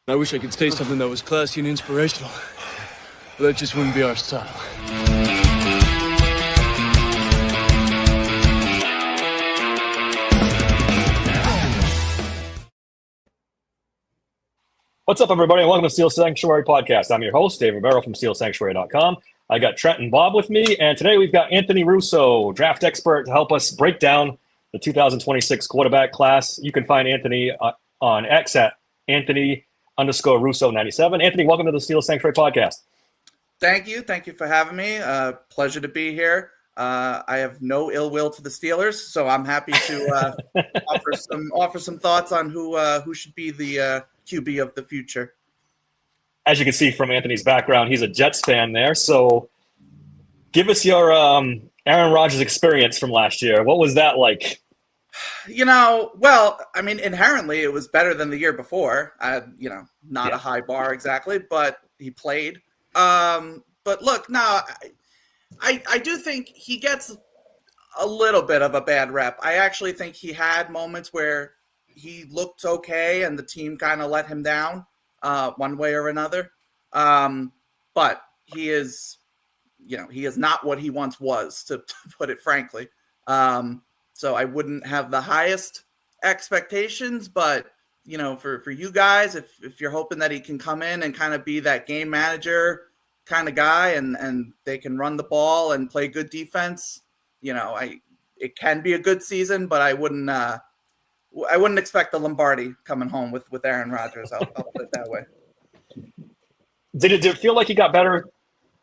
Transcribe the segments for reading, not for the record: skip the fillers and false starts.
I wish I could say something that was classy and inspirational, but that just wouldn't be our style. What's up, everybody, and welcome to Steel Sanctuary Podcast. I'm your host, Dave Ribeiro from SteelSanctuary.com. I got Trent and Bob with me, and today we've got Anthony Russo, draft expert, to help us break down the 2026 quarterback class. You can find Anthony on X at Anthony_Russo97. Anthony, welcome to the Steel Sanctuary Podcast. Thank you. Thank you for having me. Pleasure to be here. I have no ill will to the Steelers, so I'm happy to offer some thoughts on who should be the QB of the future. As you can see from Anthony's background, he's a Jets fan there. So give us your Aaron Rodgers experience from last year. What was that like? Well, I mean, inherently it was better than the year before. Not a high bar exactly, but he played. But look, no, I do think he gets a little bit of a bad rep. I actually think he had moments where he looked okay and the team kind of let him down one way or another. But he is not what he once was, to put it frankly. So I wouldn't have the highest expectations, but for you guys, if you're hoping that he can come in and kind of be that game manager kind of guy and they can run the ball and play good defense, it can be a good season, but I wouldn't expect the Lombardi coming home with Aaron Rodgers. I'll put it that way. Did it feel like he got better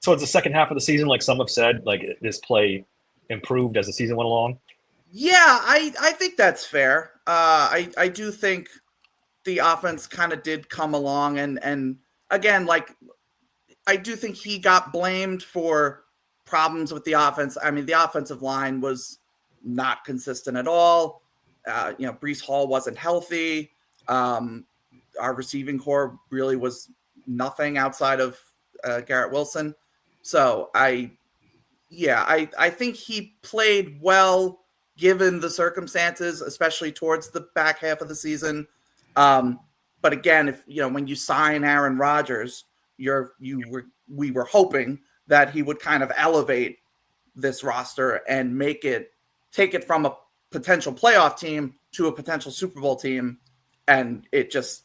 towards the second half of the season, like some have said, like his play improved as the season went along? Yeah, I think that's fair. I do think the offense kind of did come along, and again, like I do think he got blamed for problems with the offense. I mean, the offensive line was not consistent at all. Breece Hall wasn't healthy. Our receiving core really was nothing outside of Garrett Wilson. So I think he played well given the circumstances, especially towards the back half of the season. But again, when you sign Aaron Rodgers, we were hoping that he would kind of elevate this roster and take it from a potential playoff team to a potential Super Bowl team, and it just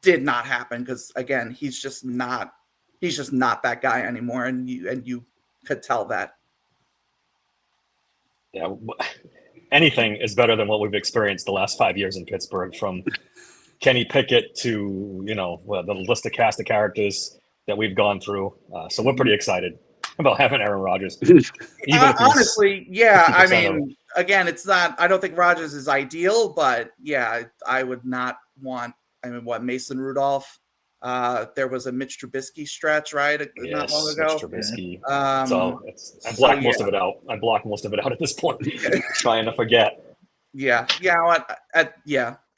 did not happen because again, he's just not that guy anymore, and you could tell that. Yeah, anything is better than what we've experienced the last 5 years in Pittsburgh, from Kenny Pickett to the list of cast of characters that we've gone through. So we're pretty excited about having Aaron Rodgers. Honestly, yeah. I mean, again, it's not. I don't think Rodgers is ideal, but yeah, I would not want. I mean, Mason Rudolph? There was a Mitch Trubisky stretch, right? Not long ago. Mitch Trubisky. I blocked most of it out. I blocked most of it out at this point, trying to forget. Yeah.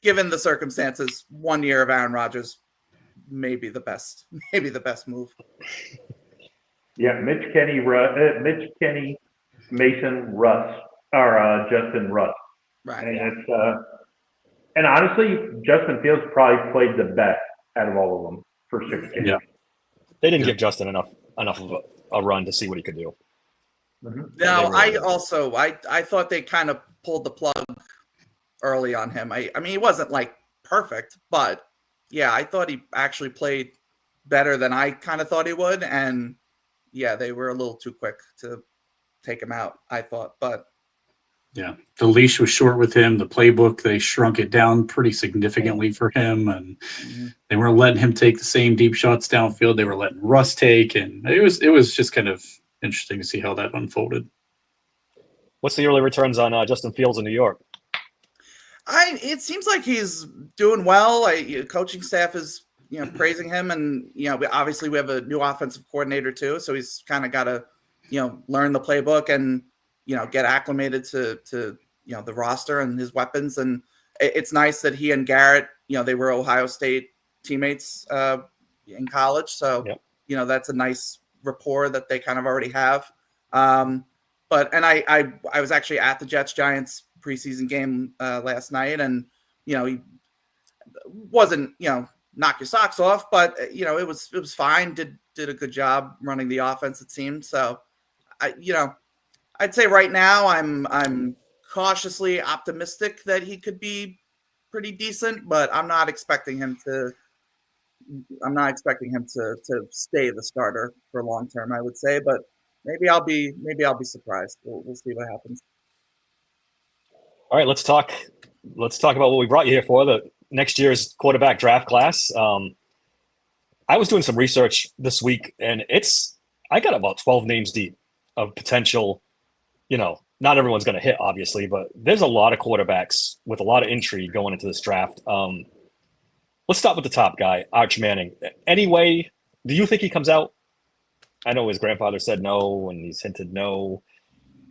Given the circumstances, 1 year of Aaron Rodgers, maybe the best move. Yeah, Mitch Kenny, Mason Russ, or Justin Russ. Right. And honestly, Justin Fields probably played the best out of all of them for 6 games. Yeah, they didn't give Justin enough of a run to see what he could do. Mm-hmm. Now, I thought they kind of pulled the plug early on him. I mean, he wasn't like perfect, but yeah, I thought he actually played better than I kind of thought he would, and yeah, they were a little too quick to take him out, I thought, but. Yeah, the leash was short with him. The playbook, they shrunk it down pretty significantly for him, and they weren't letting him take the same deep shots downfield. They were letting Russ take, and it was just kind of interesting to see how that unfolded. What's the early returns on Justin Fields in New York? It seems like he's doing well. Coaching staff is praising him, and obviously we have a new offensive coordinator too, so he's kind of got to learn the playbook and get acclimated to the roster and his weapons. And it's nice that he and Garrett, they were Ohio State teammates in college. So, that's a nice rapport that they kind of already have. But I was actually at the Jets-Giants preseason game last night, and he wasn't knock your socks off, but it was fine. Did a good job running the offense, it seemed. So I'd say right now I'm cautiously optimistic that he could be pretty decent, but I'm not expecting him to stay the starter for long term, I would say, but maybe I'll be surprised. We'll see what happens. All right, let's talk about what we brought you here for, the next year's quarterback draft class. I was doing some research this week, and I got about 12 names deep of potential. Not everyone's going to hit, obviously, but there's a lot of quarterbacks with a lot of intrigue going into this draft. Let's start with the top guy, Arch Manning. Anyway, do you think he comes out? I know his grandfather said no, and he's hinted no.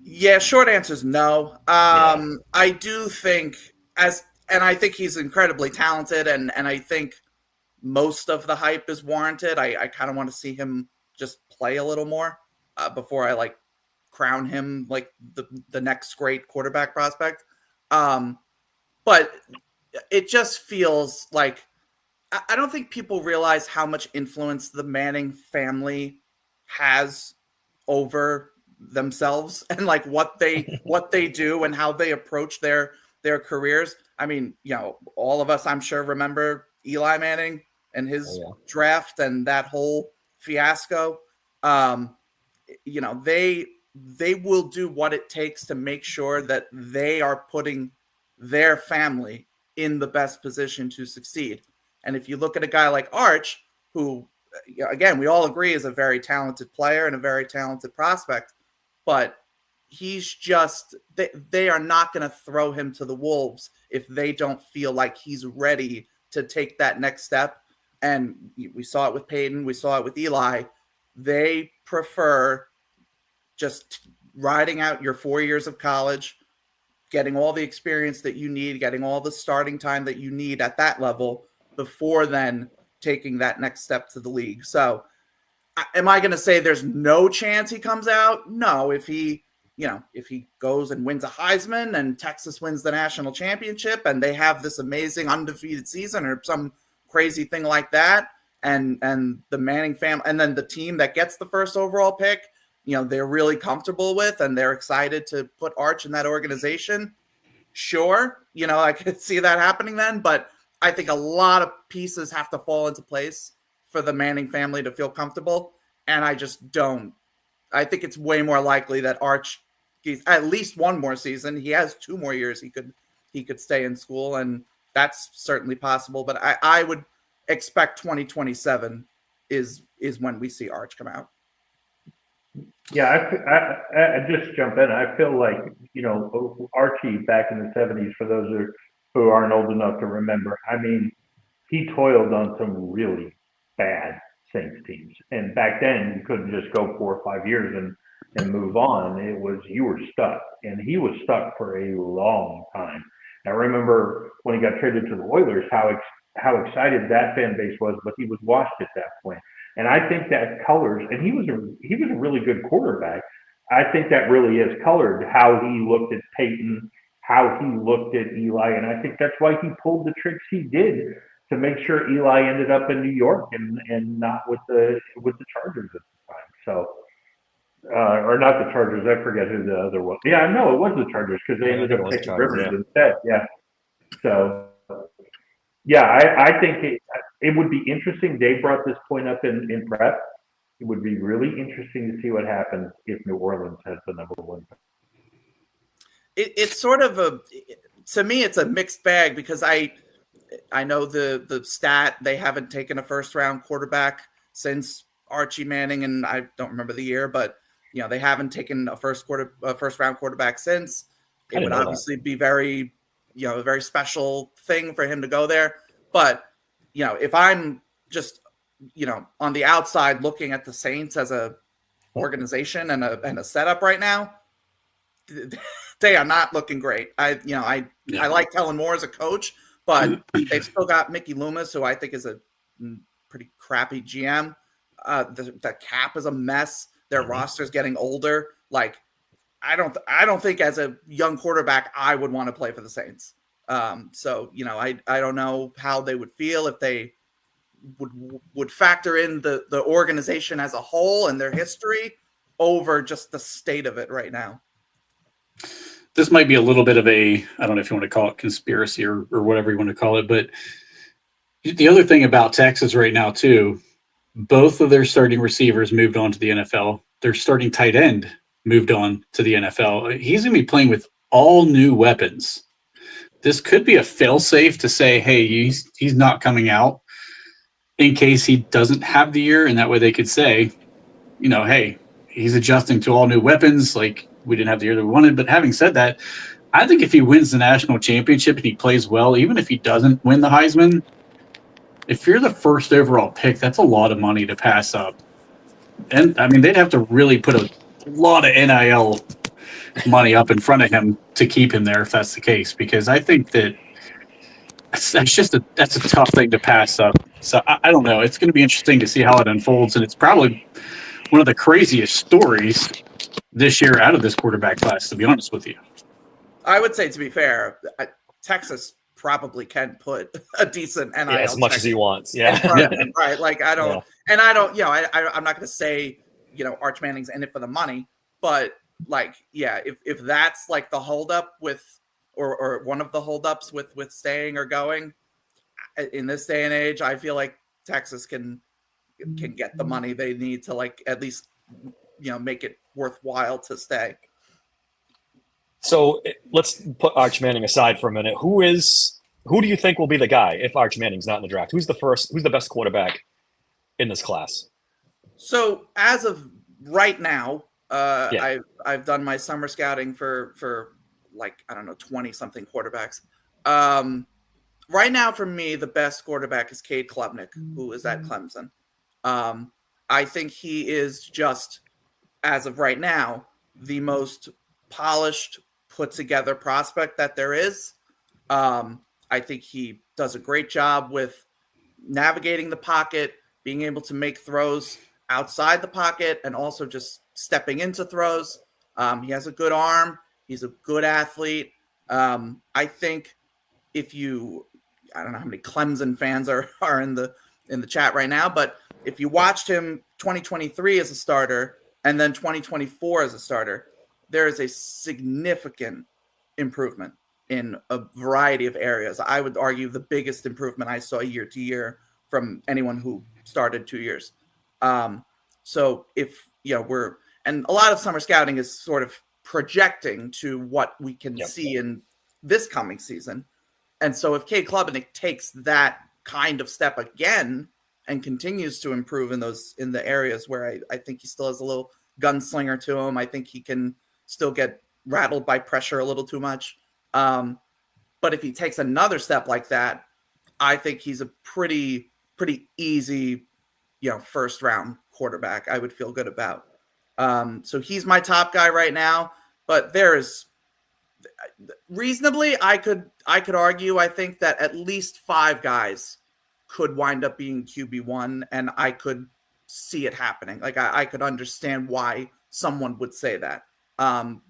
Yeah, short answer is no. I do think I think he's incredibly talented, and I think most of the hype is warranted. I kind of want to see him just play a little more before I crown him like the next great quarterback prospect. But it just feels like I don't think people realize how much influence the Manning family has over themselves and what they do and how they approach their careers. I mean, all of us, I'm sure, remember Eli Manning and his draft and that whole fiasco. They will do what it takes to make sure that they are putting their family in the best position to succeed. And if you look at a guy like Arch, who, again, we all agree is a very talented player and a very talented prospect, but he's just, they are not going to throw him to the wolves if they don't feel like he's ready to take that next step. And we saw it with Peyton. We saw it with Eli. They prefer just riding out your 4 years of college, getting all the experience that you need, getting all the starting time that you need at that level before then taking that next step to the league. So am I going to say there's no chance he comes out? No. If he goes and wins a Heisman and Texas wins the national championship and they have this amazing undefeated season or some crazy thing like that, and the Manning family, and then the team that gets the first overall pick, they're really comfortable with and they're excited to put Arch in that organization, sure, I could see that happening then, but I think a lot of pieces have to fall into place for the Manning family to feel comfortable, and I just don't. I think it's way more likely that Arch gets at least one more season. He has 2 more years he could stay in school, and that's certainly possible, but I would expect 2027 is when we see Arch come out. Yeah, I just jump in. I feel like, Archie back in the 70s, for those who aren't old enough to remember, I mean, he toiled on some really bad Saints teams. And back then, you couldn't just go 4 or 5 years and move on. It was, you were stuck. And he was stuck for a long time. I remember when he got traded to the Oilers, how excited that fan base was, but he was washed at that point. And I think that colors, and he was a really good quarterback. I think that really is colored how he looked at Peyton, how he looked at Eli, and I think that's why he pulled the tricks he did to make sure Eli ended up in New York and not with the Chargers at the time. So, or not the Chargers. I forget who the other was. Yeah, no, it was the Chargers because they ended up taking Rivers instead. Yeah. So. Yeah, I think it would be interesting. Dave brought this point up in prep. It would be really interesting to see what happens if New Orleans has the number 1 pick. It's sort of to me, it's a mixed bag because I know the stat, they haven't taken a first round quarterback since Archie Manning, and I don't remember the year, but they haven't taken a first round quarterback since. It would obviously be very, a very special thing for him to go there. But, if I'm just, on the outside looking at the Saints as a organization and a setup right now, they are not looking great. I like Kellen Moore as a coach, but they've still got Mickey Loomis, who I think is a pretty crappy GM. The cap is a mess. Their roster's getting older. I don't think as a young quarterback I would want to play for the Saints. So I don't know how they would feel if they would factor in the organization as a whole and their history over just the state of it right now. This might be a little bit of a, I don't know if you want to call it conspiracy or whatever you want to call it, but the other thing about Texas right now too, both of their starting receivers moved on to the NFL. Their starting tight end moved on to the NFL. He's going to be playing with all new weapons. This could be a fail-safe to say, hey, he's not coming out in case he doesn't have the year, and that way they could say, hey, he's adjusting to all new weapons. Like, we didn't have the year that we wanted. But having said that, I think if he wins the national championship and he plays well, even if he doesn't win the Heisman, if you're the first overall pick, that's a lot of money to pass up. And, I mean, they'd have to really put a lot of NIL money up in front of him to keep him there if that's the case, because I think that that's a tough thing to pass up. So I don't know. It's going to be interesting to see how it unfolds, and it's probably one of the craziest stories this year out of this quarterback class, to be honest with you. I would say, to be fair, Texas probably can put a decent NIL as much as he wants. Yeah. Right. Like, I don't, and I don't, I'm not going to say, Arch Manning's in it for the money, but like, yeah, if that's like the holdup with, or one of the holdups with staying or going in this day and age, I feel like Texas can get the money they need to, like, at least, make it worthwhile to stay. So let's put Arch Manning aside for a minute. Who do you think will be the guy if Arch Manning's not in the draft? Who's the best quarterback in this class? So as of right now, I've done my summer scouting for like, I don't know, 20 something quarterbacks. Right now for me, the best quarterback is Cade Klubnik, who is at Clemson. I think he is just, as of right now, the most polished, put together prospect that there is. I think he does a great job with navigating the pocket, being able to make throws outside the pocket, and also just stepping into throws. He has a good arm. He's a good athlete. I think I don't know how many Clemson fans are in the chat right now, but if you watched him 2023 as a starter and then 2024 as a starter, there is a significant improvement in a variety of areas. I would argue the biggest improvement I saw year to year from anyone who started 2 years. So if, and a lot of summer scouting is sort of projecting to what we can see in this coming season. And so if Cade Klubnik takes that kind of step again and continues to improve in the areas where I think he still has a little gunslinger to him, I think he can still get rattled by pressure a little too much. But if he takes another step like that, I think he's a pretty easy, first round quarterback I would feel good about. So he's my top guy right now, but there is reasonably, I could argue, I think that at least 5 guys could wind up being QB1, and I could see it happening. Like, I could understand why someone would say that.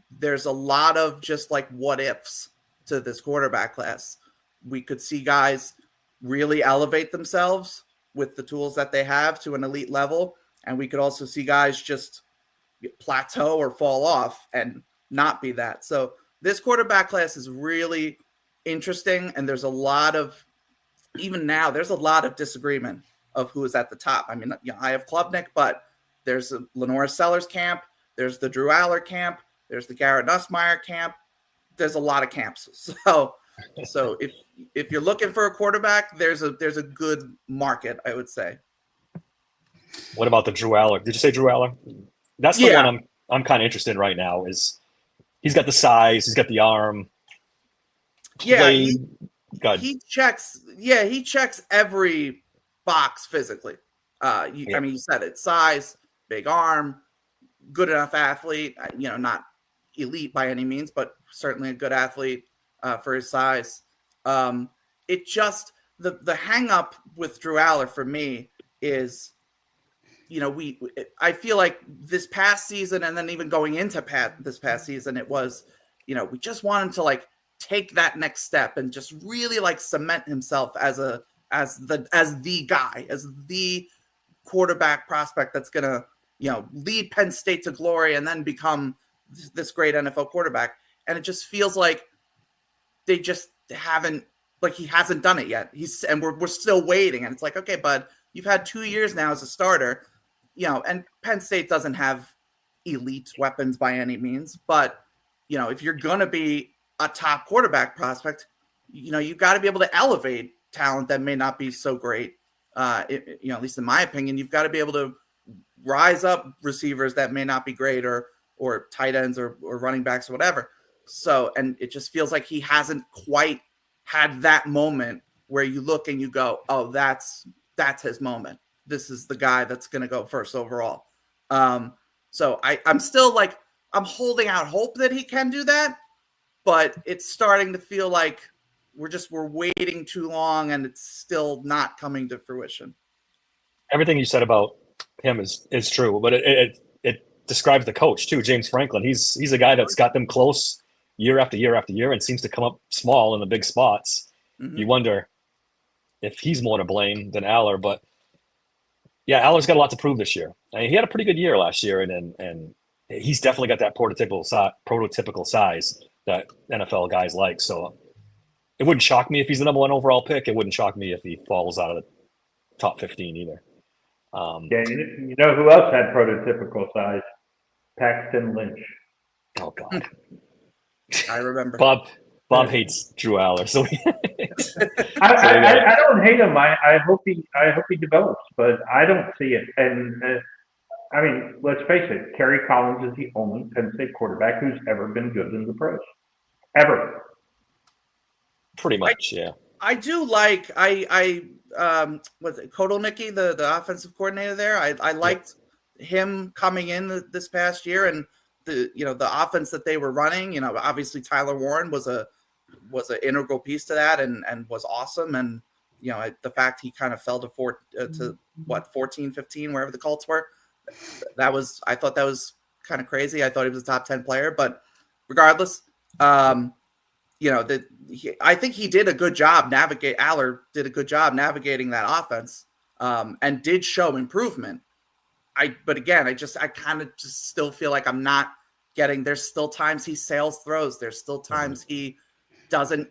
There's a lot of just like what ifs to this quarterback class. We could see guys really elevate themselves with the tools that they have to an elite level. And we could also see guys just plateau or fall off and not be that. So this quarterback class is really interesting. And there's a lot of, even now, there's a lot of disagreement of who is at the top. I mean, I have Klubnik, but there's a Lenora Sellers camp. There's the Drew Aller camp. There's the Garrett Nussmeier camp. There's a lot of camps. So if you're looking for a quarterback, there's a good market, I would say. What about the Drew Aller? Did you say Drew Aller? That's the one I'm kind of interested in right now. Is he's got the size, he's got the arm. Yeah, he checks every box physically. I mean, you said it: size, big arm, good enough athlete. Not elite by any means, but certainly a good athlete for his size. It just the hang up with Drew Aller for me is, I feel like this past season, and then even going into this past season, it was, we just want him to like take that next step and just really like cement himself as a as the guy, as the quarterback prospect that's going to, lead Penn State to glory and then become this great NFL quarterback. And it just feels like they just haven't, like he hasn't done it yet. And we're still waiting. And it's like, okay, bud, you've had 2 years now as a starter, and Penn State doesn't have elite weapons by any means, but if you're going to be a top quarterback prospect, you've got to be able to elevate talent that may not be so great. At least in my opinion, you've got to be able to rise up receivers that may not be great, or tight ends or running backs or whatever. So, and it just feels like he hasn't quite had that moment where you look and you go, oh, that's his moment. This is the guy that's going to go first overall. So I'm still like, I'm holding out hope that he can do that, but it's starting to feel like we're waiting too long and it's still not coming to fruition. Everything you said about him is true, but it describes the coach too, James Franklin. He's a guy that's got them close year after year after year and seems to come up small in the big spots. Mm-hmm. You wonder if he's more to blame than Aller, but yeah, Aller's got a lot to prove this year. I mean, he had a pretty good year last year, and he's definitely got that prototypical size that NFL guys like. So it wouldn't shock me if he's the number 1 overall pick. It wouldn't shock me if he falls out of the top 15 either. Yeah, you know who else had prototypical size? Paxton Lynch. Oh God, I remember. Bob hates Drew Aller, so I don't hate him. I hope he develops, but I don't see it. And I mean, let's face it, Kerry Collins is the only Penn State quarterback who's ever been good in the pros, ever. Pretty much, yeah. I do like was it Kotelnicki, the offensive coordinator there? I liked him coming in this past year, and the offense that they were running. Obviously Tyler Warren was an integral piece to that, and was awesome. And the fact he kind of fell to 14, 15, wherever the Colts were, I thought that was kind of crazy. I thought he was a top 10 player, but regardless, I think he did a good job Aller did a good job navigating that offense, and did show improvement. But again, I kind of just still feel like I'm not getting, there's still times he sails throws. There's still times he doesn't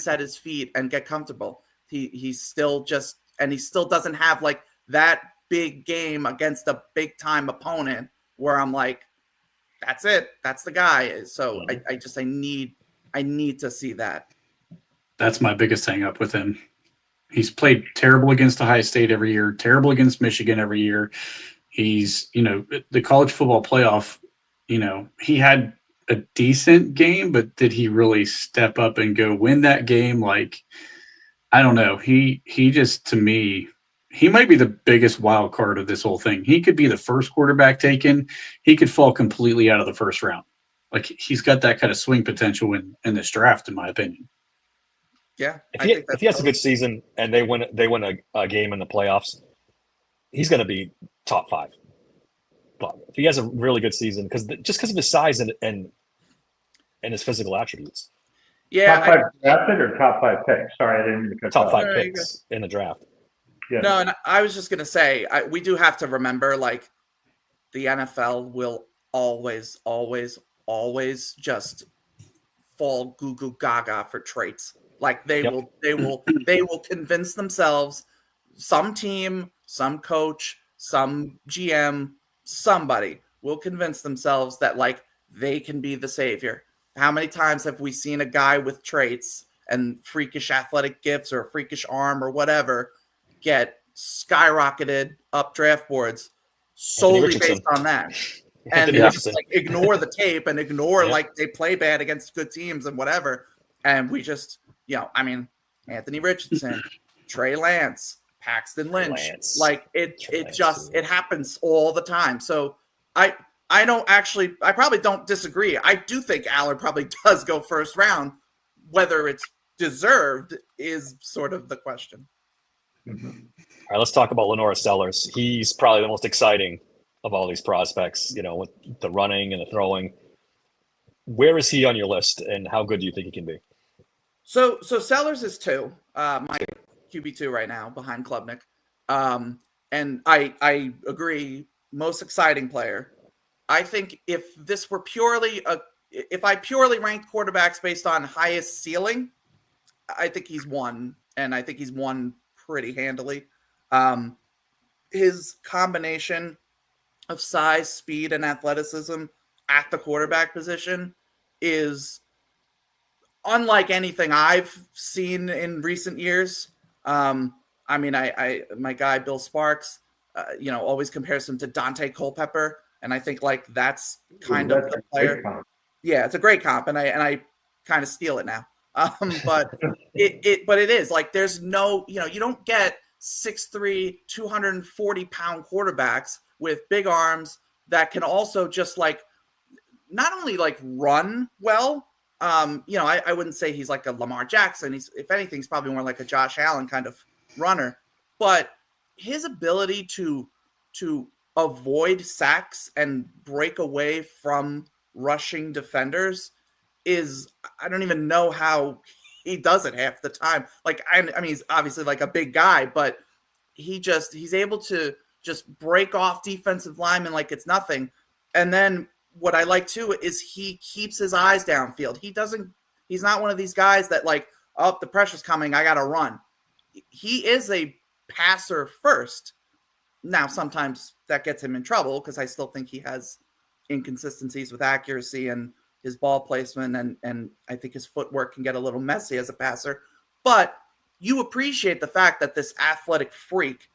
set his feet and get comfortable. He still doesn't have like that big game against a big time opponent where I'm like, that's it. That's the guy. So I need to see that. That's my biggest hang up with him. He's played terrible against Ohio State every year, terrible against Michigan every year. He's, the college football playoff, he had a decent game, but did he really step up and go win that game? Like, I don't know. He just, to me, he might be the biggest wild card of this whole thing. He could be the first quarterback taken. He could fall completely out of the first round. Like, he's got that kind of swing potential in this draft, in my opinion. Yeah. If he has a good season and they win a game in the playoffs, he's going to be top 5. But if he has a really good season, because of his size and his physical attributes. Yeah. Top 5 drafted or top 5 picks? Sorry, I didn't mean to cut top off. 5 picks in the draft. Yeah. No, and I was just going to say, we do have to remember, like, the NFL will always, always, always just fall goo goo gaga for traits. Like they will convince themselves, some team, some coach, some GM, somebody will convince themselves that like they can be the savior. How many times have we seen a guy with traits and freakish athletic gifts or a freakish arm or whatever get skyrocketed up draft boards solely based on that? And just like ignore the tape and ignore like they play bad against good teams and whatever. And we just, Anthony Richardson, Trey Lance, Paxton Lynch, like it happens all the time. So I probably don't disagree. I do think Aller probably does go first round. Whether it's deserved is sort of the question. Mm-hmm. All right, let's talk about Lenora Sellers. He's probably the most exciting of all these prospects, with the running and the throwing. Where is he on your list, and how good do you think he can be? So Sellers is 2. My QB2 right now behind Klubnik. And I agree, most exciting player. I think if I purely ranked quarterbacks based on highest ceiling, I think he's one, and I think he's won pretty handily. His combination of size, speed, and athleticism at the quarterback position is unlike anything I've seen in recent years. I mean, my guy Bill Sparks, always compares him to Dante Culpepper, and I think like that's kind of the player. Yeah, it's a great comp, and I kind of steal it now. But it is like there's no, you don't get 6'3", 240-pound quarterbacks with big arms that can also just like not only like run well. I wouldn't say he's like a Lamar Jackson. He's, if anything, he's probably more like a Josh Allen kind of runner. But his ability to avoid sacks and break away from rushing defenders is, I don't even know how he does it half the time. Like, I mean, he's obviously like a big guy, but he's able to just break off defensive linemen like it's nothing. And then what I like too is he keeps his eyes downfield. He's not one of these guys that like, oh, the pressure's coming, I got to run. He is a passer first. Now, sometimes that gets him in trouble because I still think he has inconsistencies with accuracy and his ball placement, and I think his footwork can get a little messy as a passer. But you appreciate the fact that this athletic freak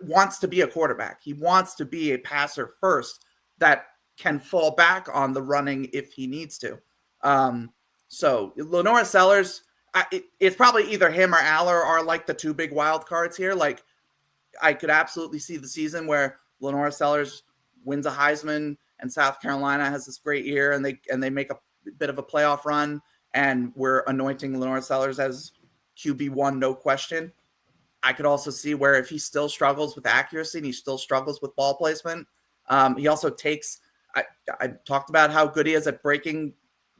wants to be a quarterback. He wants to be a passer first that can fall back on the running if he needs to. So Lenora Sellers, it's probably either him or Aller are like the two big wild cards here. Like, I could absolutely see the season where Lenora Sellers wins a Heisman and South Carolina has this great year and they make a bit of a playoff run and we're anointing Lenora Sellers as QB1, no question. I could also see where if he still struggles with accuracy and he still struggles with ball placement, he also takes, I talked about how good he is at breaking,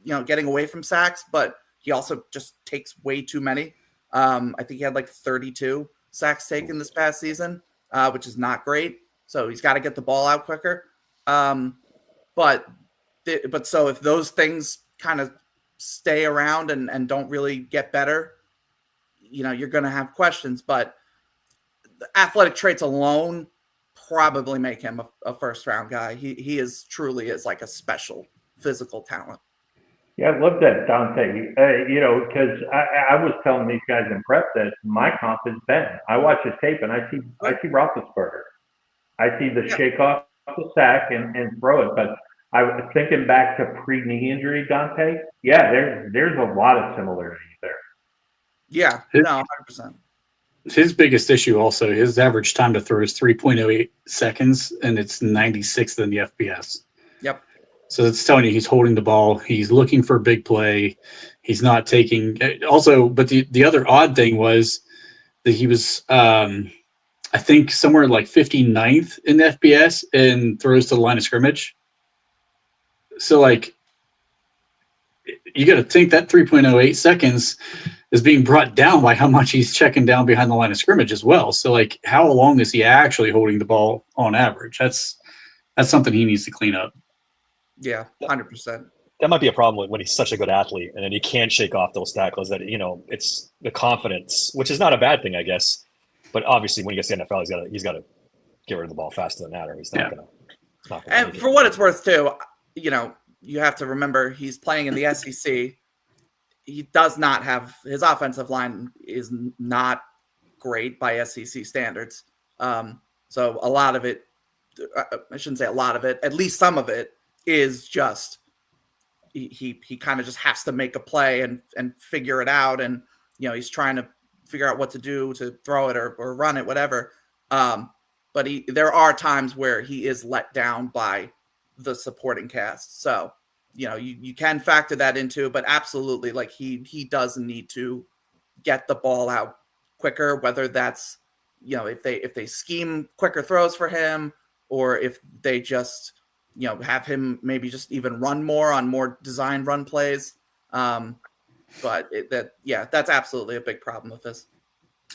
getting away from sacks, but he also just takes way too many. I think he had like 32 sacks taken this past season, which is not great. So he's got to get the ball out quicker. But so if those things kind of stay around and don't really get better, you're going to have questions. But the athletic traits alone probably make him a first round guy. He truly is like a special physical talent. Yeah, I love that, Dante. Because I was telling these guys in prep that my comp is Ben. I watch his tape and I see Roethlisberger. I see the shake off the sack and throw it. But I was thinking back to pre-knee injury, Dante. Yeah, there's a lot of similarities there. Yeah, no, 100%. His biggest issue also, his average time to throw is 3.08 seconds, and it's 96th in the FBS. Yep. So it's telling you he's holding the ball. He's looking for a big play. He's not taking – also, but the other odd thing was that he was, I think, somewhere like 59th in the FBS and throws to the line of scrimmage. So, like, you got to think that 3.08 seconds is being brought down by how much he's checking down behind the line of scrimmage as well. So, like, how long is he actually holding the ball on average? That's something he needs to clean up. Yeah, 100%. That might be a problem when he's such a good athlete and then he can't shake off those tackles. That it's the confidence, which is not a bad thing, I guess. But obviously, when he gets to the NFL, he's got to get rid of the ball faster than that, or he's not going to. And for what it's worth, too, you have to remember he's playing in the SEC. He does not have – his offensive line is not great by SEC standards. So a lot of it – I shouldn't say a lot of it. At least some of it is just he kind of just has to make a play and figure it out. And, he's trying to figure out what to do to throw it or run it, whatever. But there are times where he is let down by the supporting cast. So – you can factor that into, but absolutely, like he does need to get the ball out quicker, whether that's, if they scheme quicker throws for him or if they just, have him maybe just even run more on more designed run plays. But that's absolutely a big problem with this.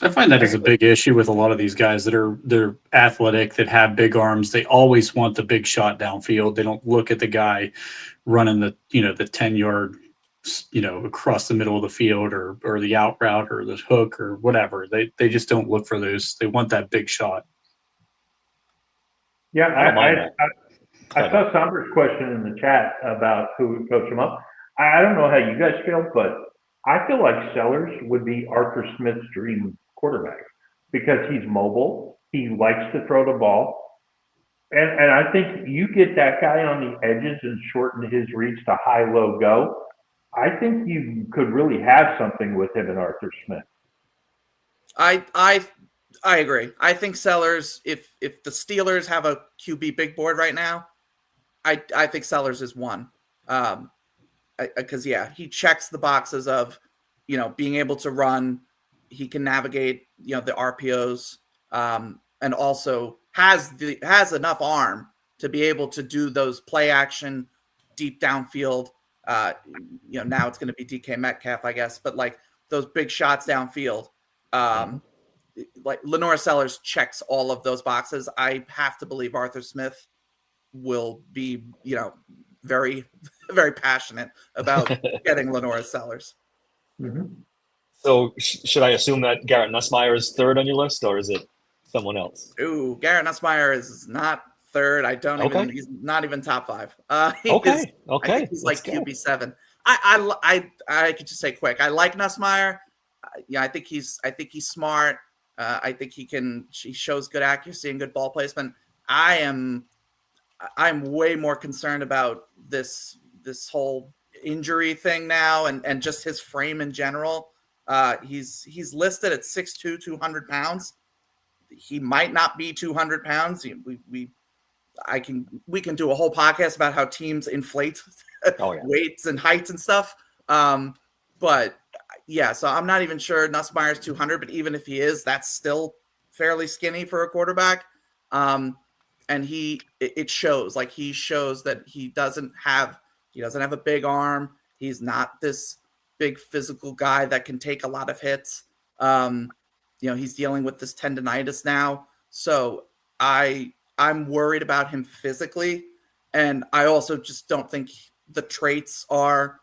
I find that is a big issue with a lot of these guys they're athletic, that have big arms. They always want the big shot downfield. They don't look at the guy running the 10-yard across the middle of the field or the out route or the hook or whatever. They just don't look for those. They want that big shot. Yeah, I don't mind that. I saw Somber's question in the chat about who would coach him up. I don't know how you guys feel, but I feel like Sellers would be Arthur Smith's dream quarterback because he's mobile. He likes to throw the ball. And I think you get that guy on the edges and shorten his reads to high, low, go. I think you could really have something with him and Arthur Smith. I agree. I think Sellers, if the Steelers have a QB big board right now, I think Sellers is one. Because he checks the boxes of, being able to run. He can navigate, the RPOs, and also has enough arm to be able to do those play action, deep downfield. Now it's going to be DK Metcalf, I guess, but like those big shots downfield. Like Lenora Sellers checks all of those boxes. I have to believe Arthur Smith will be, very, very passionate about getting Lenora Sellers. Mm-hmm. So should I assume that Garrett Nussmeier is third on your list, or is it someone else? Ooh, Garrett Nussmeier is not third. He's not even top 5. Okay. I think he's like QB7. I could just say quick. I like Nussmeier. I think he's smart. I think he shows good accuracy and good ball placement. I'm way more concerned about this whole injury thing now and just his frame in general. He's listed at 6'2", 200 pounds. He might not be 200 pounds. We can do a whole podcast about how teams inflate weights and heights and stuff. But yeah, so I'm not even sure Nussmeier's 200, but even if he is, that's still fairly skinny for a quarterback. And it shows. Like, he shows that he doesn't have a big arm. He's not this big physical guy that can take a lot of hits. He's dealing with this tendonitis now. So I'm worried about him physically. And I also just don't think the traits are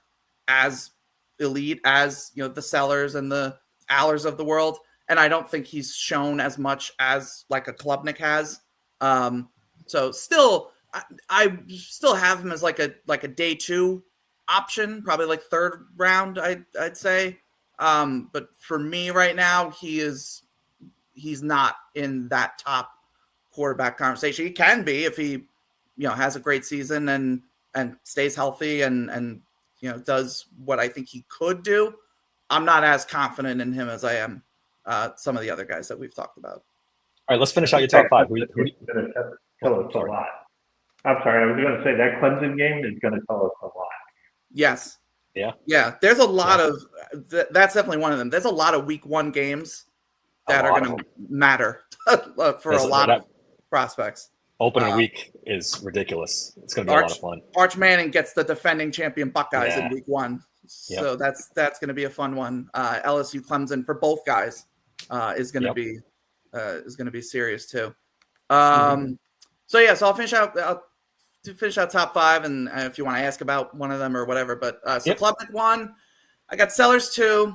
as elite as, the Sellers and the Allers of the world. And I don't think he's shown as much as like a Klubnik has. So still, I still have him as like a day 2 option, probably like 3rd round, I'd say. But for me right now, he's not in that top quarterback conversation. He can be if he, has a great season and stays healthy and does what I think he could do. I'm not as confident in him as I am some of the other guys that we've talked about. All right, let's finish out your top 5. Tell us a lot. I'm sorry, I was going to say that Clemson game is going to tell us a lot. Yes. Yeah. There's a lot of that's definitely one of them. There's a lot of week 1 games that are going to matter for a lot of prospects. Opening week is ridiculous. It's going to be a lot of fun. Arch Manning gets the defending champion Buckeyes in week 1. So that's going to be a fun one. LSU Clemson for both guys is going to be serious too. So I'll finish out top 5, and if you want to ask about one of them or whatever. But Klubnik 1, I got Sellers 2.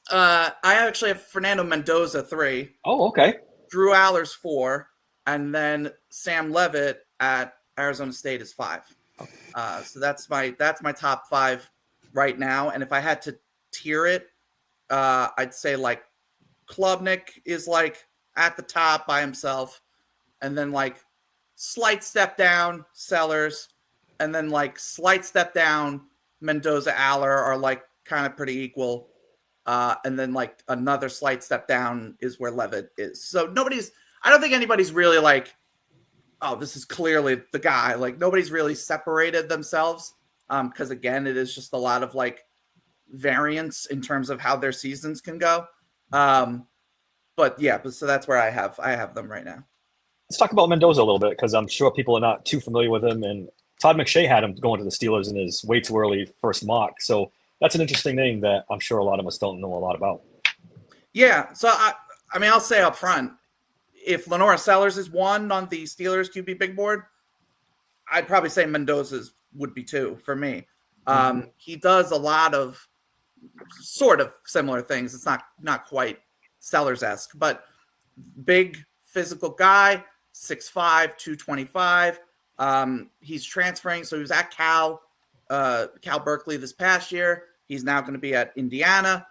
I actually have Fernando Mendoza 3. Oh, okay. Drew Allers 4, and then Sam Levitt at Arizona State is 5. So that's my top 5 right now. And if I had to tier it, I'd say like Klubnik is like at the top by himself, and then like slight step down Sellers, and then like slight step down Mendoza Aller are like kind of pretty equal. And then like another slight step down is where Levitt is. So I don't think anybody's really like, oh, this is clearly the guy. Like, nobody's really separated themselves. Because again, it is just a lot of like variance in terms of how their seasons can go. But so that's where I have them right now. Let's talk about Mendoza a little bit, because I'm sure people are not too familiar with him. And Todd McShay had him going to the Steelers in his way too early first mock. So that's an interesting name that I'm sure a lot of us don't know a lot about. Yeah. So I mean, I'll say up front, if Lenora Sellers is 1 on the Steelers QB big board, I'd probably say Mendoza's would be 2 for me. He does a lot of sort of similar things. It's not quite Sellers-esque, but big physical guy, 6'5", 225. He's transferring, so he was at Cal Berkeley this past year. He's now going to be at Indiana.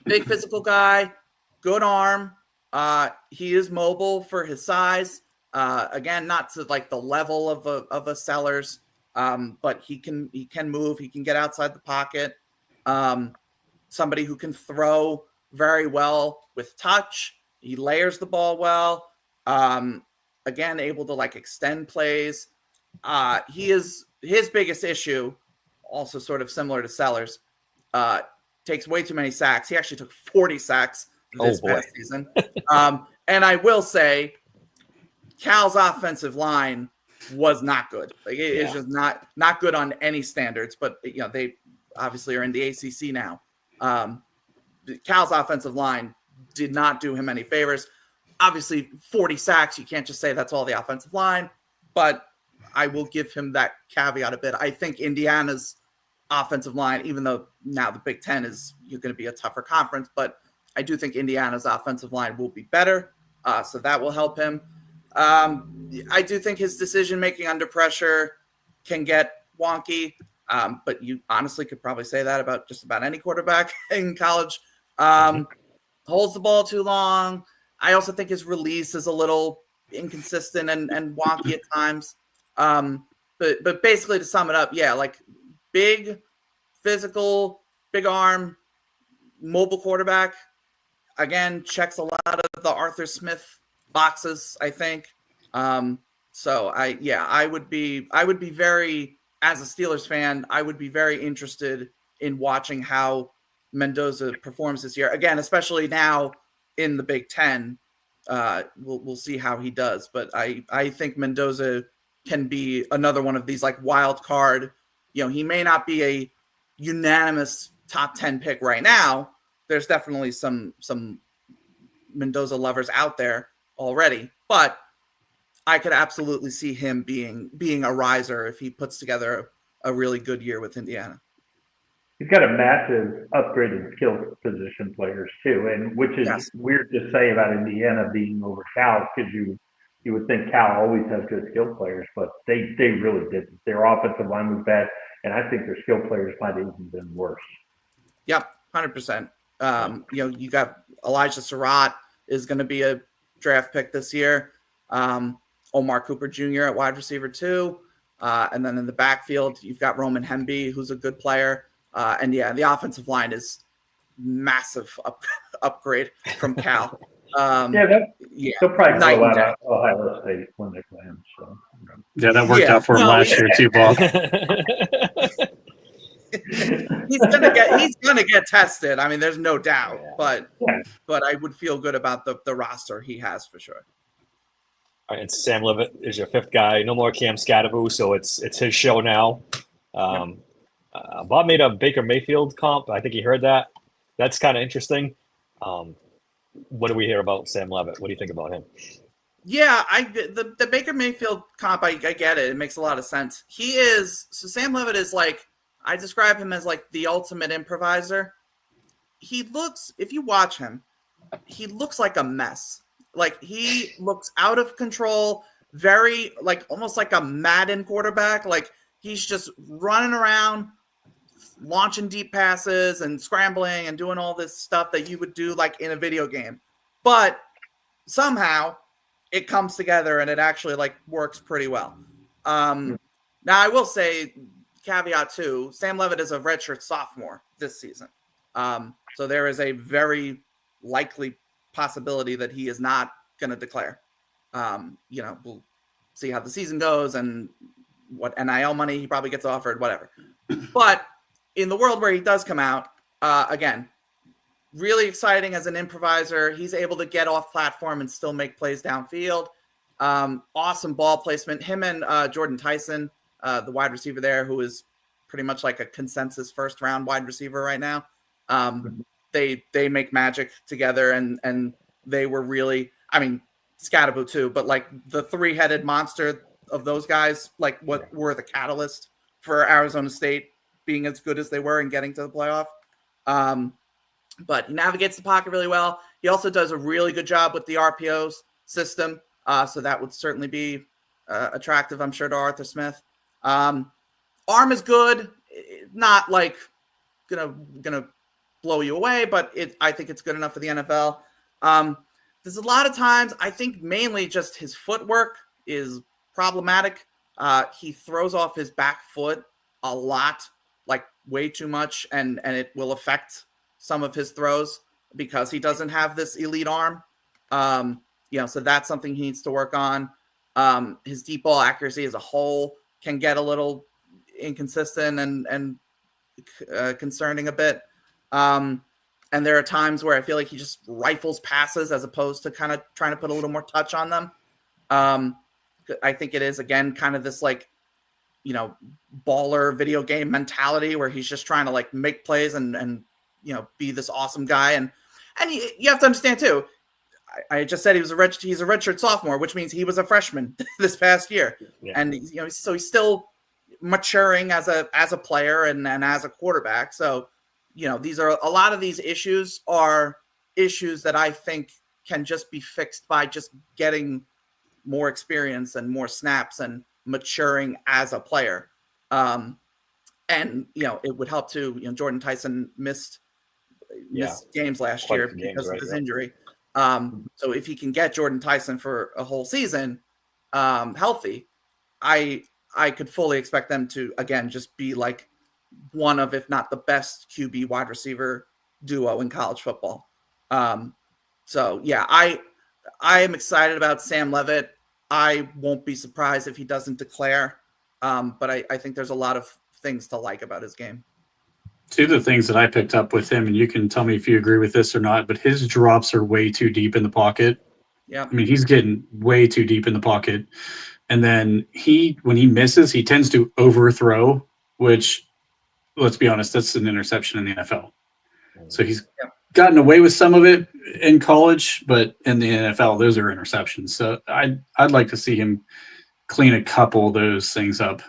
Big physical guy, good arm. He is mobile for his size. Again, not to like the level of a Sellers, but he can move. He can get outside the pocket. Somebody who can throw very well with touch. He layers the ball well. Again, able to like extend plays. His biggest issue, also sort of similar to Sellers, takes way too many sacks. He actually took 40 sacks this past season. And I will say, Cal's offensive line was not good. Like it's just not good on any standards. But you know, they obviously are in the ACC now. Cal's offensive line did not do him any favors. Obviously, 40 sacks, you can't just say that's all the offensive line, but I will give him that caveat a bit. I think Indiana's offensive line, even though now the Big Ten is going to be a tougher conference, but I do think Indiana's offensive line will be better, so that will help him. I do think his decision-making under pressure can get wonky, but you honestly could probably say that about just about any quarterback in college. Holds the ball too long. I also think his release is a little inconsistent and wonky at times. But basically to sum it up, yeah, like big, physical, big arm, mobile quarterback. Again, checks a lot of the Arthur Smith boxes, I think. So I would be very, as a Steelers fan, I would be very interested in watching how Mendoza performs this year. Again, especially now in the Big Ten. We'll see how he does. But I think Mendoza can be another one of these like wild card. You know, he may not be a unanimous top 10 pick right now. There's definitely some Mendoza lovers out there already, but I could absolutely see him being a riser if he puts together a really good year with Indiana. He's got a massive upgrade in skill position players too, and which is weird to say about Indiana being over Cal, because you would think Cal always has good skill players, but they really didn't. Their offensive line was bad, and I think their skill players might have even been worse. Yep, 100%. You got Elijah Surratt is going to be a draft pick this year. Omar Cooper Jr. at wide receiver 2. And then in the backfield, you've got Roman Hemby, who's a good player. And the offensive line is massive upgrade from Cal. They'll probably go out Ohio State when they play him. So yeah, that worked out for him last year too, Bob. he's gonna get tested. I mean, there's no doubt. But I would feel good about the roster he has for sure. All right, and Sam Levitt is your 5th guy. No more Cam Scadaboo, so it's his show now. Bob made a Baker Mayfield comp. I think he heard that. That's kind of interesting. What do we hear about Sam Levitt? What do you think about him? Yeah, the Baker Mayfield comp, I get it. It makes a lot of sense. Sam Levitt is like, I describe him as like the ultimate improviser. If you watch him, he looks like a mess. Like he looks out of control, very like almost like a Madden quarterback. Like he's just running around, launching deep passes and scrambling and doing all this stuff that you would do like in a video game. But somehow it comes together and it actually like works pretty well. Now I will say, caveat too, Sam Levitt is a redshirt sophomore this season. So there is a very likely possibility that he is not going to declare. We'll see how the season goes and what NIL money he probably gets offered, whatever. But in the world where he does come out, again, really exciting as an improviser. He's able to get off platform and still make plays downfield. Awesome ball placement. Him and Jordan Tyson, the wide receiver there, who is pretty much like a consensus first-round wide receiver right now. they make magic together, and they were really, I mean, Scatterbo too, but like the three-headed monster of those guys, like what were the catalyst for Arizona State being as good as they were and getting to the playoff. But he navigates the pocket really well. He also does a really good job with the RPOs system. So that would certainly be attractive, I'm sure, to Arthur Smith. Arm is good. Not like gonna blow you away, but I think it's good enough for the NFL. There's a lot of times, I think mainly just his footwork is problematic. He throws off his back foot a lot, like way too much, and it will affect some of his throws because he doesn't have this elite arm. So that's something he needs to work on. His deep ball accuracy as a whole can get a little inconsistent and concerning a bit. And there are times where I feel like he just rifles passes as opposed to kind of trying to put a little more touch on them. I think it is, again, kind of this like, baller video game mentality where he's just trying to like make plays and be this awesome guy. And you have to understand too, I just said he's a redshirt sophomore, which means he was a freshman this past year. Yeah. And so he's still maturing as a player and as a quarterback. So, these are a lot of these issues are issues that I think can just be fixed by just getting more experience and more snaps and maturing as a player. And it would help too. Jordan Tyson missed games last year because of his injury. So if he can get Jordan Tyson for a whole season healthy, I could fully expect them to, again, just be like one of, if not the best QB wide receiver duo in college football. So yeah, I am excited about Sam Levitt. I won't be surprised if he doesn't declare. But I think there's a lot of things to like about his game. Two of the things that I picked up with him, and you can tell me if you agree with this or not, but his drops are way too deep in the pocket. Yeah. I mean, he's getting way too deep in the pocket. And then when he misses, he tends to overthrow, which, let's be honest, that's an interception in the NFL. So he's gotten away with some of it in college, but in the NFL, those are interceptions. So I'd like to see him clean a couple of those things up.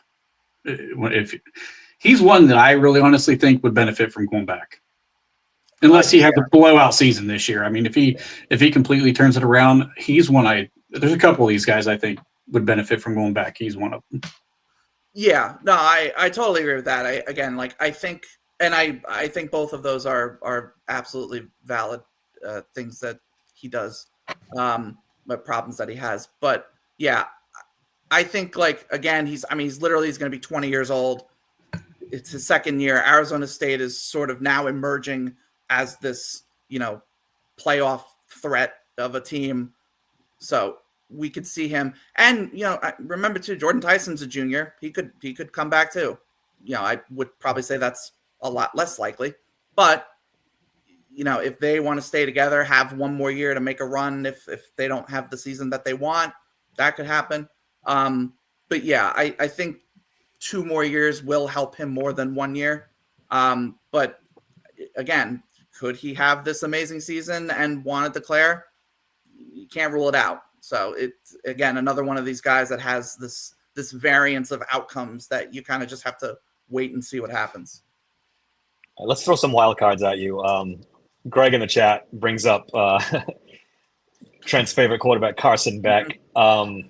If he's one that I really honestly think would benefit from going back, unless he has a blowout season this year. I mean, if he completely turns it around, he's one. There's a couple of these guys I think would benefit from going back. He's one of them. Yeah, no, I totally agree with that. I think both of those are absolutely valid things that he does, but problems that he has. But yeah, I think he's literally going to be 20 years old. It's his second year. Arizona State is sort of now emerging as this, playoff threat of a team. So we could see him. And, remember too, Jordan Tyson's a junior. He could come back too. I would probably say that's a lot less likely. But, if they want to stay together, have one more year to make a run, if they don't have the season that they want, that could happen. But yeah, I think 2 more years will help him more than 1 year. But again, could he have this amazing season and want to declare? You can't rule it out. So it's, again, another one of these guys that has this variance of outcomes that you kind of just have to wait and see what happens. Let's throw some wild cards at you. Greg in the chat brings up Trent's favorite quarterback, Carson Beck. I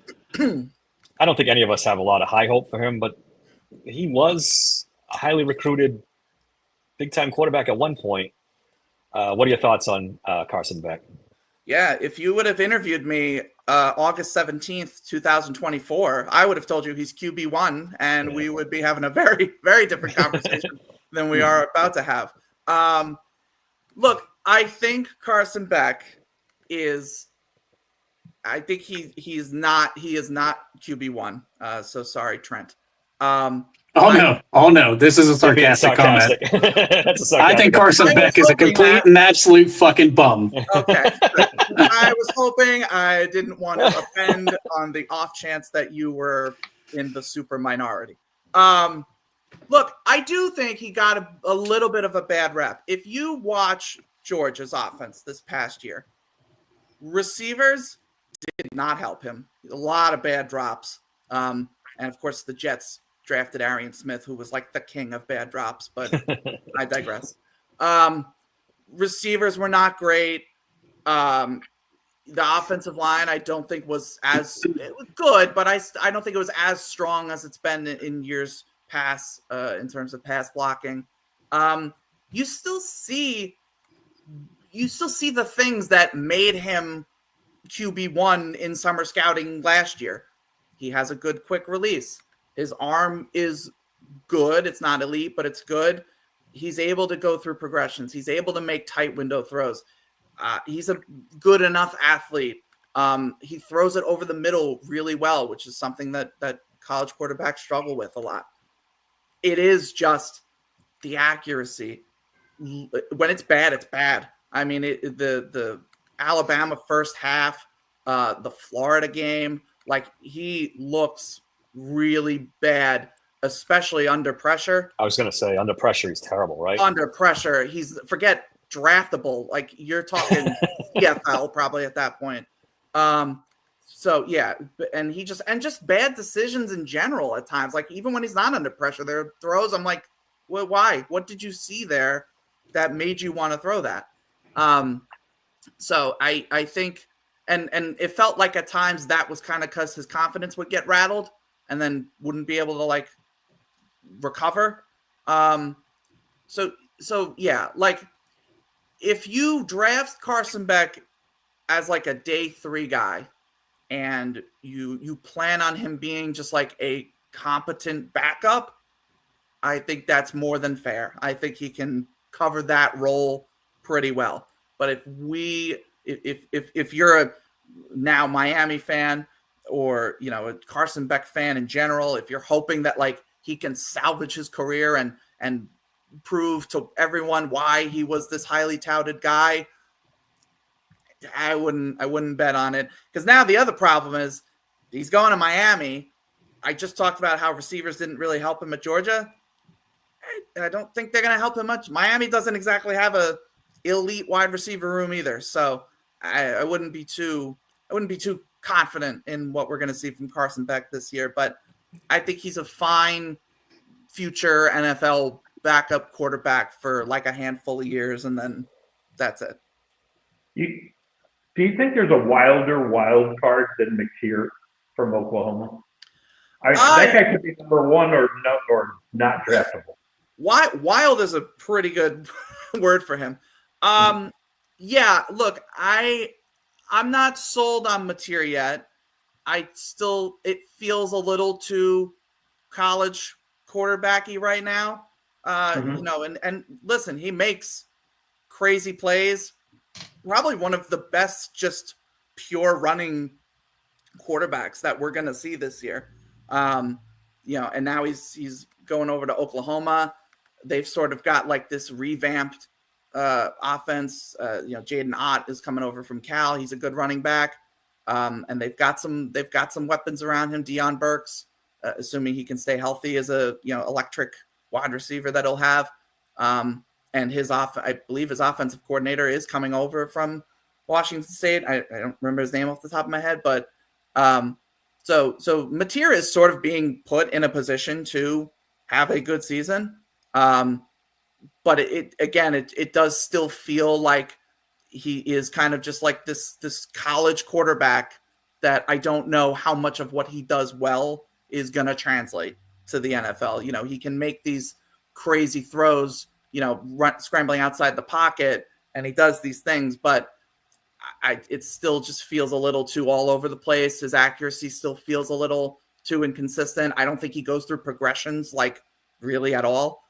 don't think any of us have a lot of high hope for him, but he was a highly recruited big-time quarterback at one point. What are your thoughts on Carson Beck? Yeah, if you would have interviewed me August 17th, 2024, I would have told you he's QB1, and we would be having a very, very different conversation than we are about to have. Look, I think Carson Beck is – I think he is not QB1. So sorry, Trent. No. This is a sarcastic comment. That's a sarcastic I think Carson Beck is a complete and absolute fucking bum. Okay. I was hoping I didn't want to offend on the off chance that you were in the super minority. Look, I do think he got a little bit of a bad rep. If you watch Georgia's offense this past year. Receivers did not help him. A lot of bad drops. And of course, the Jets drafted Arian Smith, who was like the king of bad drops, but I digress. Receivers were not great. The offensive line, I don't think was it was good, but I don't think it was as strong as it's been in years past in terms of pass blocking. You still see the things that made him QB1 in summer scouting last year. He has a good quick release. His arm is good. It's not elite, but it's good. He's able to go through progressions. He's able to make tight window throws. He's a good enough athlete. He throws it over the middle really well, which is something that college quarterbacks struggle with a lot. It is just the accuracy. When it's bad, it's bad. I mean, the Alabama first half, the Florida game, like he looks really bad, especially under pressure. I was going to say, under pressure, he's terrible, right? Under pressure, forget draftable. Like you're talking CFL probably at that point. So yeah, and just bad decisions in general at times. Like even when he's not under pressure, there are throws. I'm like, well, why? What did you see there that made you want to throw that? So I think, and it felt like at times that was kind of because his confidence would get rattled and then wouldn't be able to like recover. So yeah, like if you draft Carson Beck as like a day 3 guy and you plan on him being just like a competent backup, I think that's more than fair. I think he can cover that role pretty well. But if you're a now Miami fan or, you know, a Carson Beck fan in general, if you're hoping that like he can salvage his career and prove to everyone why he was this highly touted guy, I wouldn't bet on it. Because now the other problem is he's going to Miami. I just talked about how receivers didn't really help him at Georgia. I don't think they're going to help him much. Miami doesn't exactly have a elite wide receiver room either. So I wouldn't be too confident in what we're going to see from Carson Beck this year, but I think he's a fine future NFL backup quarterback for like a handful of years, and then that's it. Do you think there's a wilder wild card than McTeer from Oklahoma? That guy could be number 1 or not draftable. Wild is a pretty good word for him. Yeah, look, I'm not sold on Mateer yet. It feels a little too college quarterbacky right now. You know, and listen, he makes crazy plays. Probably one of the best just pure running quarterbacks that we're going to see this year. You know, and now he's going over to Oklahoma. They've sort of got like this revamped offense. You know, Jaden Ott is coming over from Cal. He's a good running back. And they've got some weapons around him. Deion Burks, assuming he can stay healthy, as a, you know, electric wide receiver that he'll have. And I believe his offensive coordinator is coming over from Washington State. I don't remember his name off the top of my head, but so Mateer is sort of being put in a position to have a good season. But it does still feel like he is kind of just like this college quarterback that I don't know how much of what he does well is going to translate to the NFL. You know, he can make these crazy throws, you know, scrambling outside the pocket, and he does these things, but it still just feels a little too all over the place. His accuracy still feels a little too inconsistent. I don't think he goes through progressions like really at all.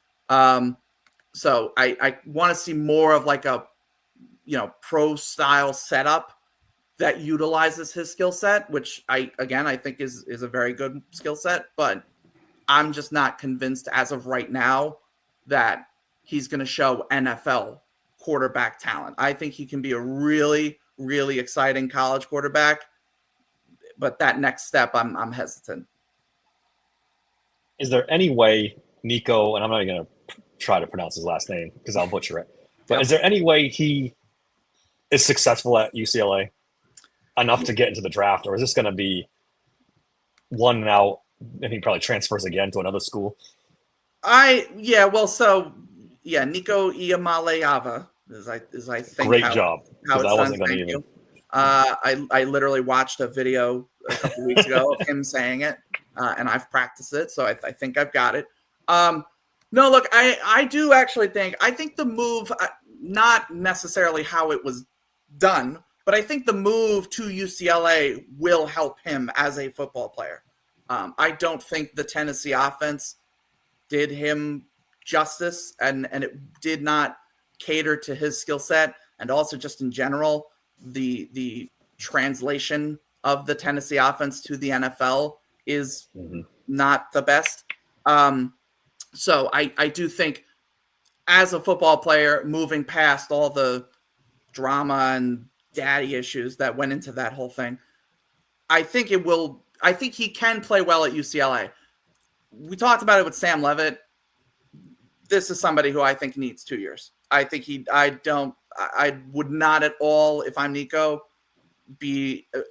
So I want to see more of like a, you know, pro style setup that utilizes his skill set, which I think is a very good skill set, but I'm just not convinced as of right now that he's going to show NFL quarterback talent. I think he can be a really, really exciting college quarterback, but that next step, I'm hesitant. Is there any way Nico, and I'm not even going to try to pronounce his last name because I'll butcher it, But Yep. is there any way he is successful at UCLA enough to get into the draft, or is this going to be one and out, and he probably transfers again to another school? Nico Iamaleava is I think Great how, job, how because it's I done. wasn't going to Thank even. you. I literally watched a video a couple weeks ago of him saying it, and I've practiced it, so I think I've got it. No, look, I do actually think the move, not necessarily how it was done, but I think the move to UCLA will help him as a football player. I don't think the Tennessee offense did him justice, and it did not cater to his skill set, and also just in general, the translation of the Tennessee offense to the NFL is not the best. So I do think as a football player, moving past all the drama and daddy issues that went into that whole thing, I think he can play well at UCLA. We talked about it with Sam Levitt. This is somebody who I think needs 2 years. I would not at all, if I'm Nico,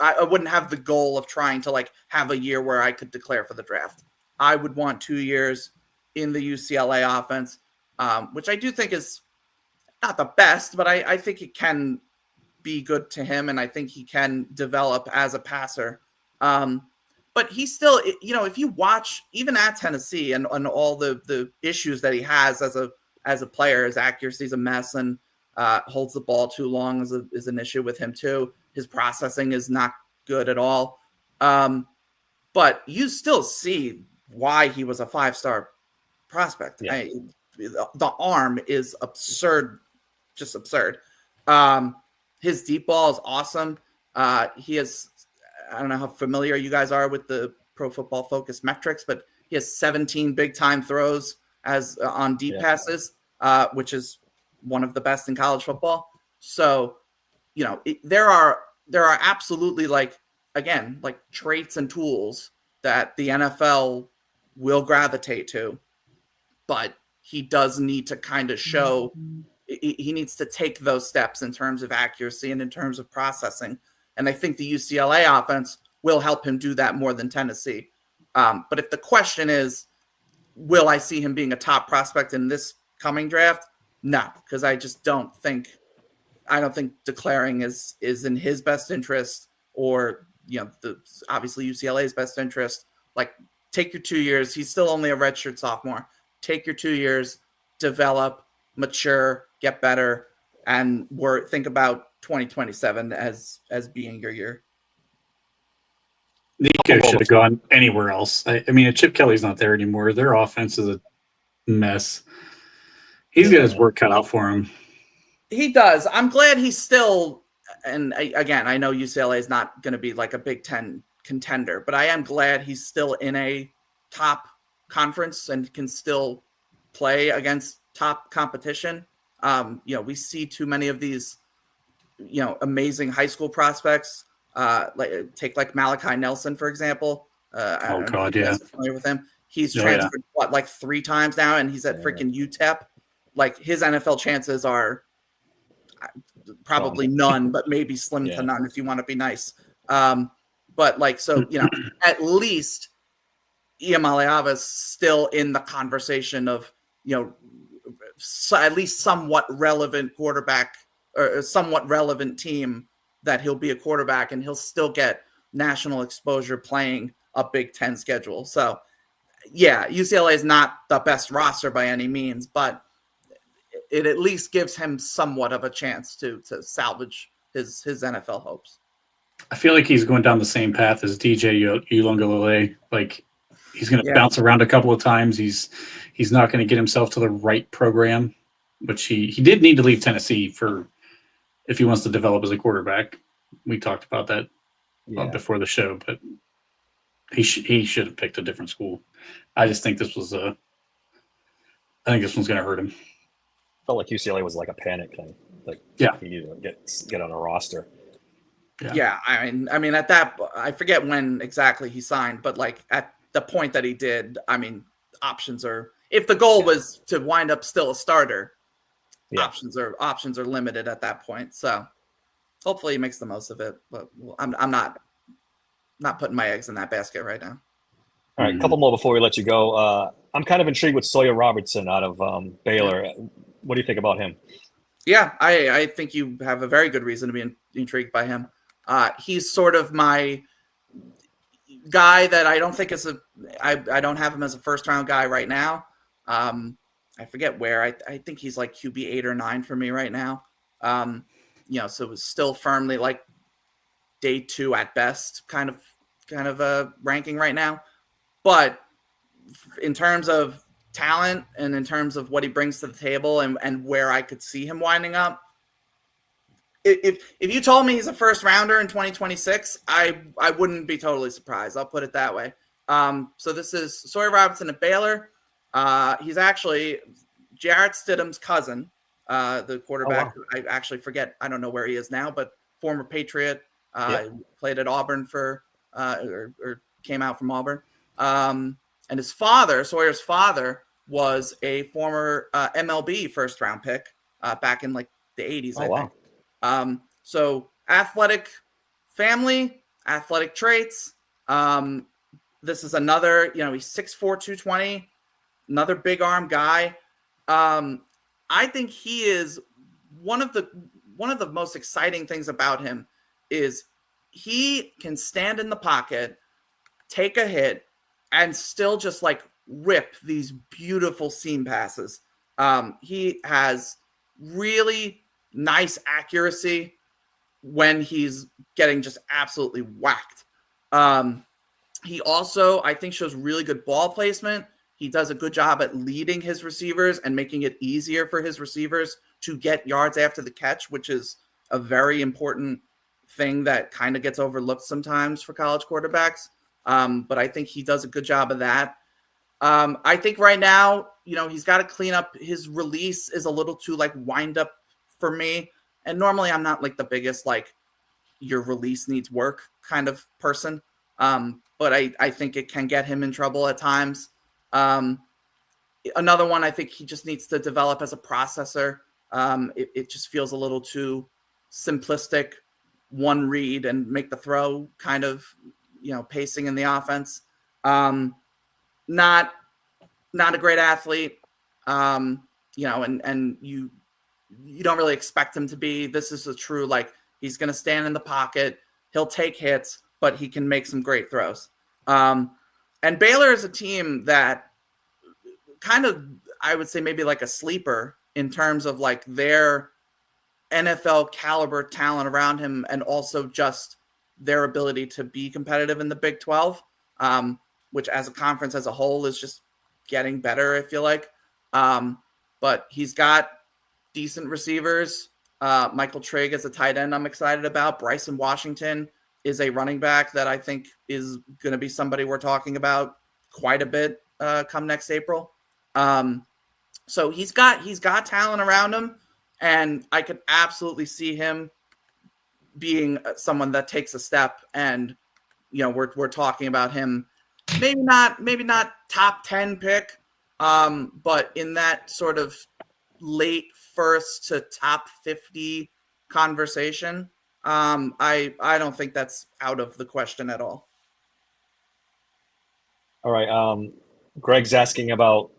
I wouldn't have the goal of trying to have a year where I could declare for the draft. I would want 2 years in the UCLA offense, which I do think is not the best, but I think it can be good to him, and I think he can develop as a passer. But he's still, if you watch even at Tennessee and all the issues that he has as a player, his accuracy is a mess, and holds the ball too long is an issue with him too. His processing is not good at all. But you still see why he was a 5-star prospect. Yeah. The arm is absurd, just absurd. His deep ball is awesome. He has, I don't know how familiar you guys are with the Pro Football Focus metrics, but he has 17 big time throws on deep passes, which is one of the best in college football. So, there are absolutely traits and tools that the NFL will gravitate to, but he does need to kind of show, he needs to take those steps in terms of accuracy and in terms of processing. And I think the UCLA offense will help him do that more than Tennessee. But if the question is, will I see him being a top prospect in this coming draft? No, because I don't think declaring is in his best interest, or obviously UCLA's best interest. Take your 2 years. He's still only a redshirt sophomore. Take your 2 years, develop, mature, get better, and think about 2027 as being your year. Nico should have gone anywhere else. I mean, Chip Kelly's not there anymore. Their offense is a mess. He's got his work cut out for him. He does. I'm glad he's still, and again, I know UCLA is not going to be like a Big Ten contender, but I am glad he's still in a top conference and can still play against top competition. We see too many of these, amazing high school prospects. Take Malachi Nelson, for example. Oh God, yeah. Familiar with him? He's transferred 3 times now, and he's at freaking UTEP. His NFL chances are probably none, but maybe slim to none if you want to be nice. But at least Iamaleava is still in the conversation of, at least somewhat relevant quarterback or somewhat relevant team that he'll be a quarterback, and he'll still get national exposure playing a Big Ten schedule. So UCLA is not the best roster by any means, but it at least gives him somewhat of a chance to salvage his NFL hopes. I feel like he's going down the same path as DJ Uiagalelei. He's going to bounce around a couple of times. He's not going to get himself to the right program, which he did need to leave Tennessee if he wants to develop as a quarterback. We talked about that before the show, but he should have picked a different school. I just think this was I think this one's going to hurt him. Felt like UCLA was like a panic thing. He needed to get on a roster. Yeah, I mean, at that, I forget when exactly he signed, but at the point that he did, I mean, options are. If the goal was to wind up still a starter, Yeah. options are limited at that point. So hopefully he makes the most of it. But I'm not putting my eggs in that basket right now. All right, a couple more before we let you go. I'm kind of intrigued with Sawyer Robertson out of Baylor. Yeah. What do you think about him? Yeah, I think you have a very good reason to be intrigued by him. He's sort of my guy that I don't think is I don't have him as a first round guy right now. I forget where. I think he's like QB 8 or 9 for me right now. So it's still firmly like day 2 at best kind of a ranking right now. But in terms of talent and in terms of what he brings to the table and where I could see him winding up, if you told me he's a first rounder in 2026, I wouldn't be totally surprised. I'll put it that way. So this is Sawyer Robertson at Baylor. He's actually Jarrett Stidham's cousin, the quarterback. Oh, wow. I actually forget. I don't know where he is now, but former Patriot. Played at Auburn or came out from Auburn. And his father, Sawyer's father, was a former MLB first round pick back in like the 80s, I think. So athletic family, athletic traits. This is another, he's 6'4", 220, another big arm guy. I think he is one of the most exciting things about him is he can stand in the pocket, take a hit, and still just like rip these beautiful seam passes. He has really nice accuracy when he's getting just absolutely whacked. He also, I think, shows really good ball placement. He does a good job at leading his receivers and making it easier for his receivers to get yards after the catch, which is a very important thing that kind of gets overlooked sometimes for college quarterbacks. But I think he does a good job of that. I think right now, he's got to clean up. His release is a little too like wind up for me. And normally I'm not like the biggest, like your release needs work kind of person. But I think it can get him in trouble at times. Another one, I think he just needs to develop as a processor. It just feels a little too simplistic, one read and make the throw kind of, pacing in the offense. Not a great athlete, and you don't really expect him to be. This is a true, like, he's going to stand in the pocket. He'll take hits, but he can make some great throws. And Baylor is a team that kind of, I would say maybe like a sleeper in terms of like their NFL caliber talent around him and also just their ability to be competitive in the Big 12, which as a conference as a whole is just getting better, I feel like. But he's got decent receivers. Michael Trigg is a tight end I'm excited about. Bryson Washington is a running back that I think is going to be somebody we're talking about quite a bit come next April. So he's got talent around him, and I could absolutely see him being someone that takes a step. And we're talking about him, maybe not top 10 pick, but in that sort of late first to top 50 conversation. I don't think that's out of the question at all. All right. Greg's asking about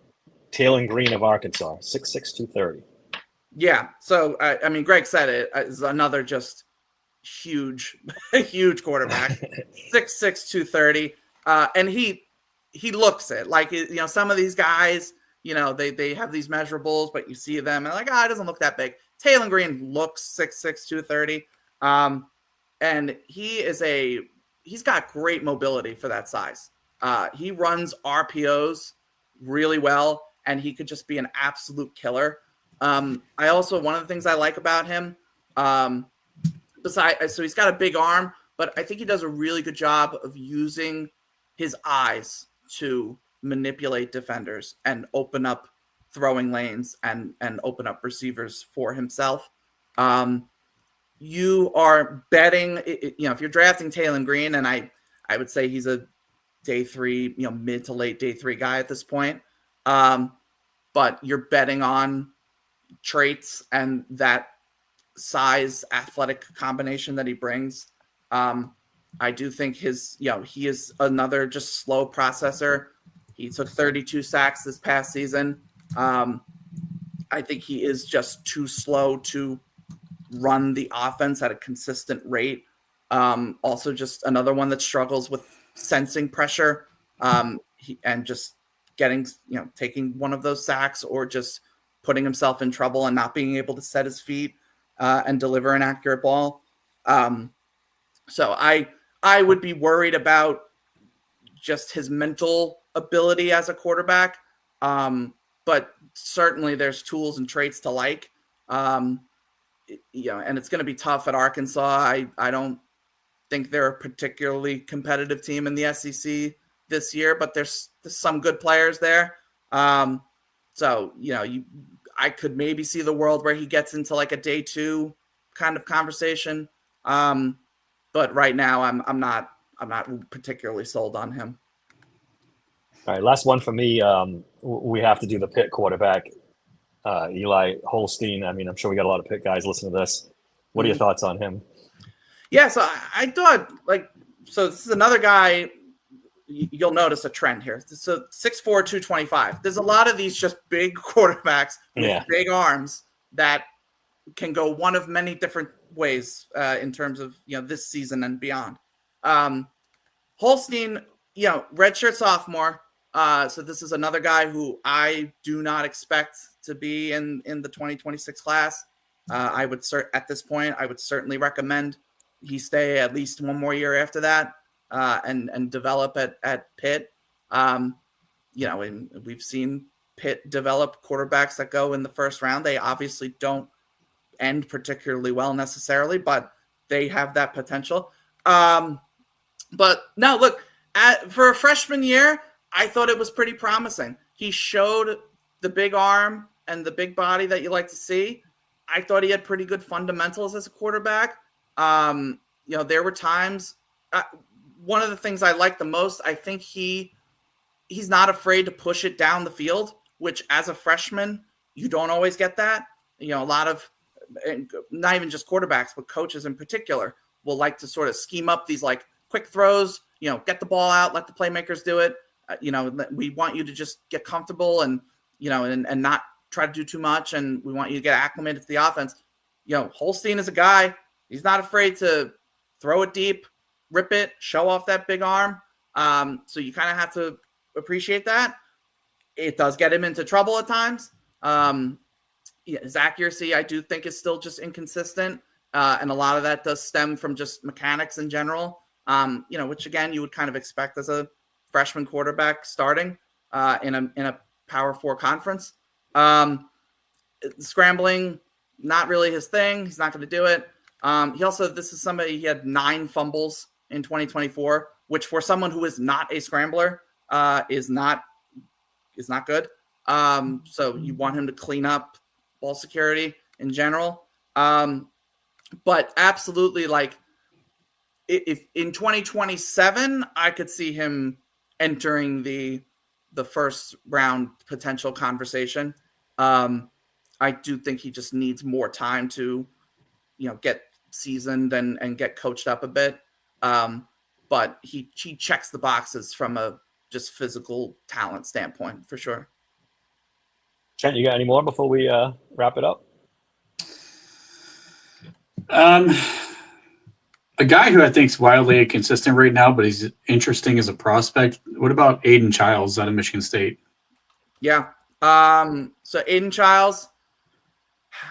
Taylon Green of Arkansas, 6'6", 230. Yeah. So, I mean, Greg said it is another just huge quarterback, 6'6", 230. And he looks it like, some of these guys, they have these measurables, but you see them and like, it doesn't look that big. Taylon Green looks 6'6", 230. And he's got great mobility for that size. He runs RPOs really well, and he could just be an absolute killer. One of the things I like about him, so he's got a big arm, but I think he does a really good job of using his eyes to manipulate defenders and open up throwing lanes and open up receivers for himself. You are betting, if you're drafting Taylon Green, and I would say he's a day 3, mid to late day 3 guy at this point. But you're betting on, traits and that size athletic combination that he brings. I do think he is another just slow processor. He took 32 sacks this past season. I think he is just too slow to run the offense at a consistent rate. Also just another one that struggles with sensing pressure and just getting, taking one of those sacks or just putting himself in trouble and not being able to set his feet and deliver an accurate ball. So I would be worried about just his mental ability as a quarterback. But certainly there's tools and traits to like. And it's going to be tough at Arkansas. I don't think they're a particularly competitive team in the SEC this year, but there's some good players there. So, I could maybe see the world where he gets into like a day 2 kind of conversation. But right now I'm not particularly sold on him. All right, last one for me. We have to do the Pitt quarterback, Eli Holstein. I mean, I'm sure we got a lot of Pitt guys listening to this. What are your thoughts on him? Yeah, so I thought, so this is another guy, you'll notice a trend here. So 6'4", 225. There's a lot of these just big quarterbacks with big arms that can go one of many different ways in terms of, this season and beyond. Holstein, redshirt sophomore. So this is another guy who I do not expect to be in the 2026 class. At this point, I would certainly recommend he stay at least one more year after that and develop at Pitt. And we've seen Pitt develop quarterbacks that go in the first round. They obviously don't end particularly well necessarily, but they have that potential. But no, look, for a freshman year, I thought it was pretty promising. He showed the big arm and the big body that you like to see. I thought he had pretty good fundamentals as a quarterback. There were times. One of the things I like the most, I think he's not afraid to push it down the field, which as a freshman, you don't always get that. A lot of, not even just quarterbacks, but coaches in particular will like to sort of scheme up these like quick throws, get the ball out, let the playmakers do it. We want you to just get comfortable and not try to do too much. And we want you to get acclimated to the offense. Holstein is a guy, he's not afraid to throw it deep, rip it, show off that big arm. So you kind of have to appreciate that. It does get him into trouble at times. His accuracy, I do think, is still just inconsistent. And a lot of that does stem from just mechanics in general, which again, you would kind of expect as a freshman quarterback starting in a Power 4 conference. Scrambling, not really his thing. He's not going to do it. He had 9 fumbles in 2024, which for someone who is not a scrambler is not good. So you want him to clean up ball security in general. But absolutely, if in 2027, I could see him entering the first round potential conversation. I do think he just needs more time to, get seasoned and get coached up a bit. But he checks the boxes from a just physical talent standpoint for sure. Trent, you got any more before we wrap it up? A guy who I think is wildly inconsistent right now, but he's interesting as a prospect. What about Aiden Childs out of Michigan State? Yeah. So Aiden Childs,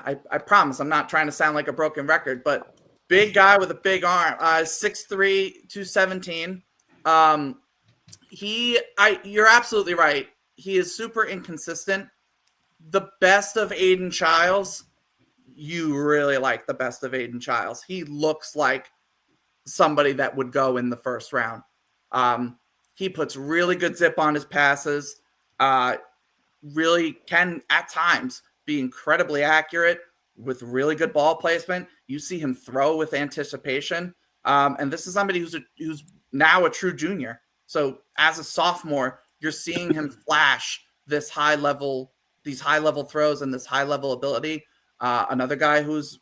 I promise I'm not trying to sound like a broken record, but big guy with a big arm, 6'3", 217. You're absolutely right. He is super inconsistent. The best of Aiden Childs, you really like the best of Aiden Childs. He looks like somebody that would go in the first round. He puts really good zip on his passes, really can at times be incredibly accurate with really good ball placement. You see him throw with anticipation. And this is somebody who's now a true junior. So as a sophomore, you're seeing him flash this high level these high level throws and this high level ability. Another guy who's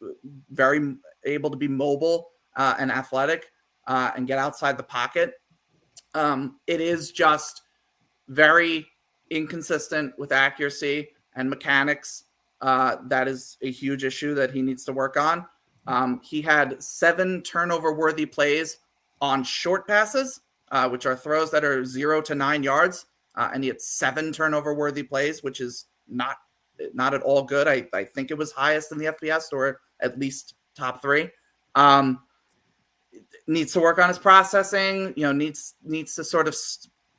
very able to be mobile and athletic and get outside the pocket. It is just very inconsistent with accuracy and mechanics. That is a huge issue that he needs to work on. He had 7 turnover-worthy plays on short passes, which are throws that are 0 to 9 yards, and he had 7 turnover-worthy plays, which is not at all good. I think it was highest in the FBS, or at least top 3. Needs to work on his processing. Needs to sort of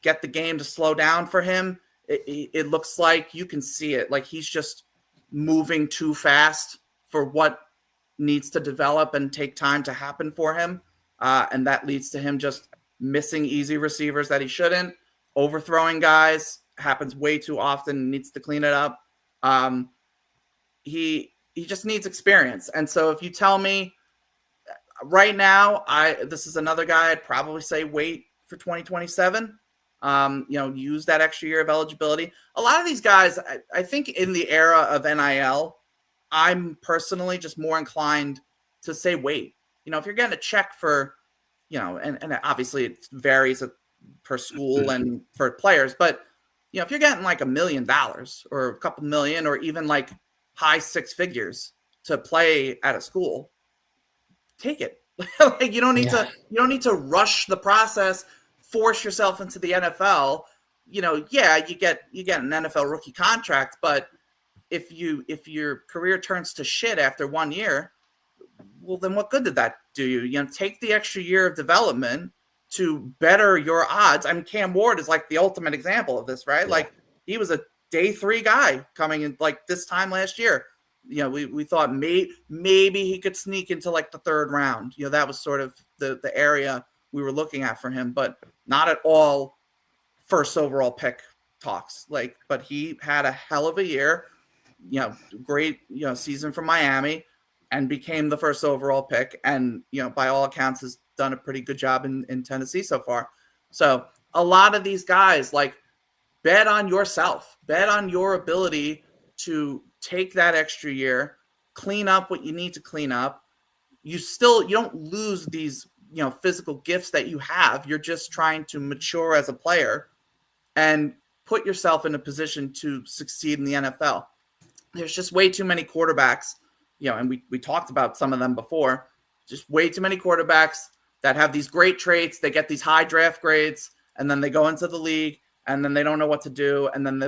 get the game to slow down for him. It looks like you can see it. Like he's just moving too fast for what needs to develop and take time to happen for him. And that leads to him just missing easy receivers that he shouldn't. Overthrowing guys happens way too often. Needs to clean it up. He just needs experience. And so if you tell me right now, this is another guy I'd probably say wait for 2027. Use that extra year of eligibility. A lot of these guys, I think in the era of NIL, I'm personally just more inclined to say wait. If you're getting a check for, and obviously it varies per school and for players, but if you're getting like $1 million or a couple million or even like high 6 figures to play at a school, take it. Like you don't need to rush the process, force yourself into the NFL. You get an NFL rookie contract, but if your career turns to shit after 1 year, well, then what good did that do you? Take the extra year of development to better your odds. I mean, Cam Ward is like the ultimate example of this, right? Yeah. Like he was a day 3 guy coming in like this time last year. We thought maybe he could sneak into like the 3rd round. That was sort of the area we were looking at for him, but not at all first overall pick talks. But he had a hell of a year, great, season from Miami and became the first overall pick. And, by all accounts has done a pretty good job in Tennessee so far. So a lot of these guys, like, bet on yourself, bet on your ability to take that extra year, clean up what you need to clean up. You don't lose these, physical gifts that you have. You're just trying to mature as a player and put yourself in a position to succeed in the NFL. There's just way too many quarterbacks, and we talked about some of them before, just way too many quarterbacks that have these great traits. They get these high draft grades and then they go into the league and then they don't know what to do. And then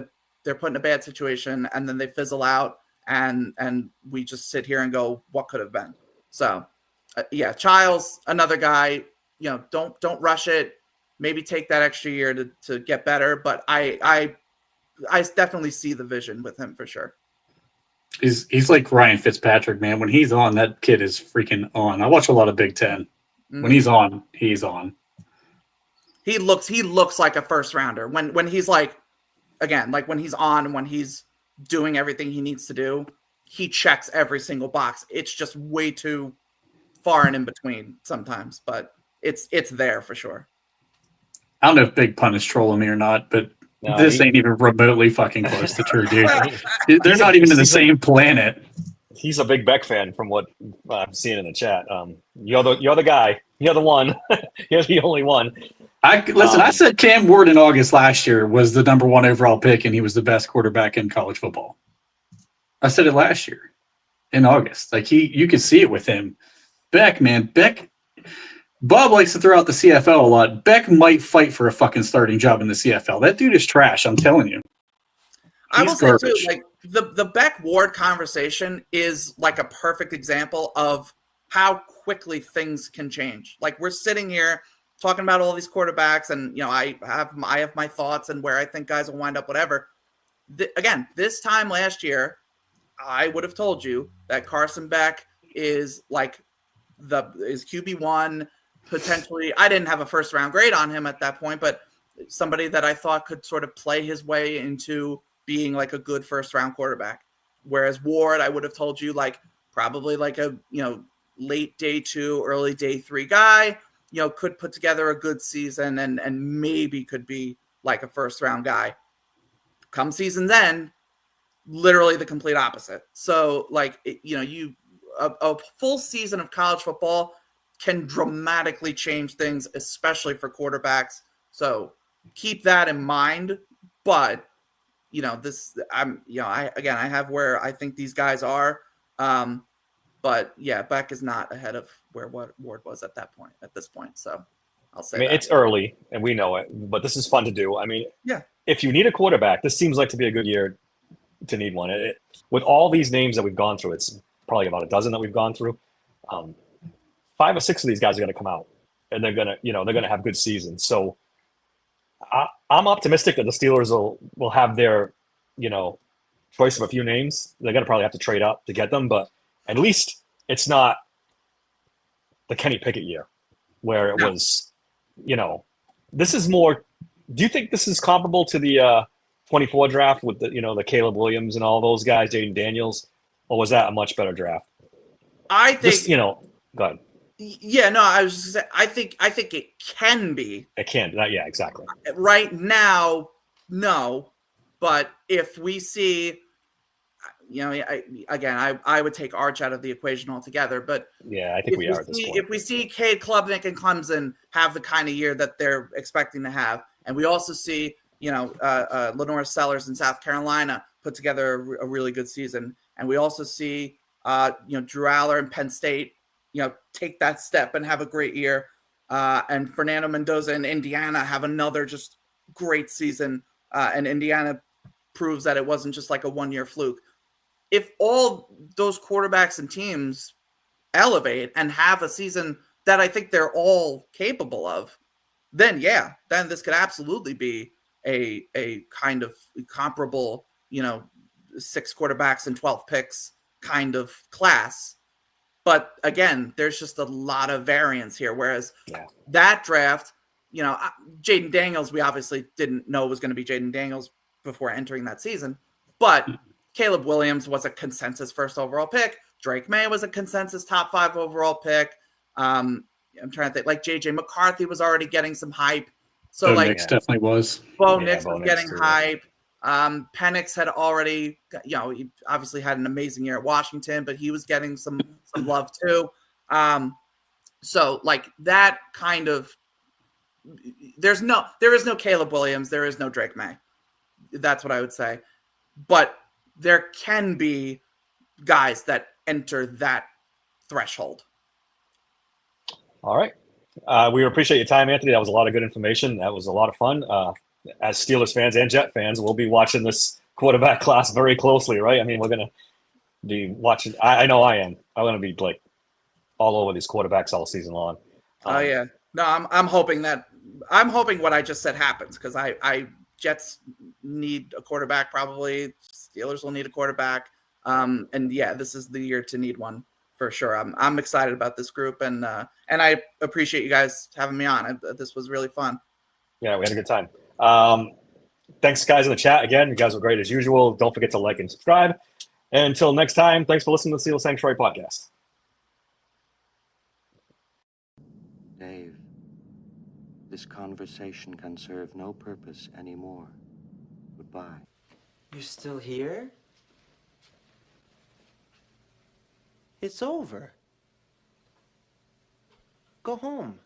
they're put in a bad situation and then they fizzle out and we just sit here and go, what could have been? So Childs, another guy, don't rush it. Maybe take that extra year to get better. But I definitely see the vision with him for sure. He's like Ryan Fitzpatrick, man. When he's on, that kid is freaking on. I watch a lot of Big Ten. Mm-hmm. When he's on, he's on. He looks like a first rounder when he's like, again, like when he's on and when he's doing everything he needs to do, he checks every single box. It's just way too far and in between sometimes, but it's there for sure. I don't know if Big Pun is trolling me or not, but this ain't even remotely fucking close to true, dude. They're not even in the same planet. He's a big Beck fan from what I'm seeing in the chat. You're the guy. You're the one. You're the only one. I said Cam Ward in August last year was the number 1 overall pick, and he was the best quarterback in college football. I said it last year in August. Like you could see it with him. Beck, Bob likes to throw out the CFL a lot. Beck might fight for a fucking starting job in the CFL. That dude is trash. I'm telling you. I will say too, like the Beck Ward conversation is like a perfect example of how quickly things can change. Like we're sitting here talking about all these quarterbacks, and I have my thoughts and where I think guys will wind up, whatever. Again, this time last year, I would have told you that Carson Beck is like is QB1 potentially. I didn't have a first round grade on him at that point, but somebody that I thought could sort of play his way into being like a good first round quarterback. Whereas Ward, I would have told you like probably like a late day 2, early day 3 guy. Could put together a good season and maybe could be like a first round guy. Come season's end, literally the complete opposite. So, like, a full season of college football can dramatically change things, especially for quarterbacks. So keep that in mind. But, I have where I think these guys are. But yeah, Beck is not ahead of where Ward was at this point. So I'll say that. It's early and we know it, but this is fun to do. Yeah. If you need a quarterback, this seems like to be a good year to need one. With all these names that we've gone through, it's probably about a dozen that we've gone through. 5 or 6 of these guys are going to come out, and they're going to have good seasons. So I'm optimistic that the Steelers will have their, choice of a few names. They're going to probably have to trade up to get them, but at least it's not the Kenny Pickett year where it was, this is more. Do you think this is comparable to the 24 draft with the Caleb Williams and all those guys, Jaden Daniels, or was that a much better draft? I think go ahead. Yeah, no, I was just saying, I think it can be. It can. Yeah, exactly. Right now, no, but if we see, I would take Arch out of the equation altogether. But yeah, I think we are at this point. If we see Cade Klubnik and Clemson have the kind of year that they're expecting to have, and we also see, Lenore Sellers in South Carolina put together a really good season, and we also see, Drew Aller in Penn State, take that step and have a great year, and Fernando Mendoza in Indiana have another just great season, and Indiana proves that it wasn't just like a one-year fluke. If all those quarterbacks and teams elevate and have a season that I think they're all capable of, then this could absolutely be a kind of comparable, 6 quarterbacks and 12 picks kind of class. But again, there's just a lot of variance here. Whereas that draft, Jaden Daniels, we obviously didn't know was going to be Jaden Daniels before entering that season. But Caleb Williams was a consensus first overall pick. Drake May was a consensus top 5 overall pick. I'm trying to think, like JJ McCarthy was already getting some hype. So Nix definitely was. Bo Nix was getting hype. Penix had already, he obviously had an amazing year at Washington, but he was getting some love too. So like that kind of, there is no Caleb Williams, there is no Drake May. That's what I would say. But there can be guys that enter that threshold. All right. We appreciate your time, Anthony. That was a lot of good information. That was a lot of fun. As Steelers fans and Jet fans, we'll be watching this quarterback class very closely, right? We're going to be watching. I know I am. I'm going to be like all over these quarterbacks all season long. Oh yeah. No, I'm hoping what I just said happens, because Jets need a quarterback probably. Steelers will need a quarterback. And yeah, this is the year to need one for sure. I'm excited about this group, and I appreciate you guys having me on. This was really fun. Yeah, we had a good time. Thanks, guys, in the chat. Again, you guys were great as usual. Don't forget to like and subscribe. And until next time, thanks for listening to the Steel Sanctuary podcast. Dave, this conversation can serve no purpose anymore. Goodbye. You're still here? It's over. Go home.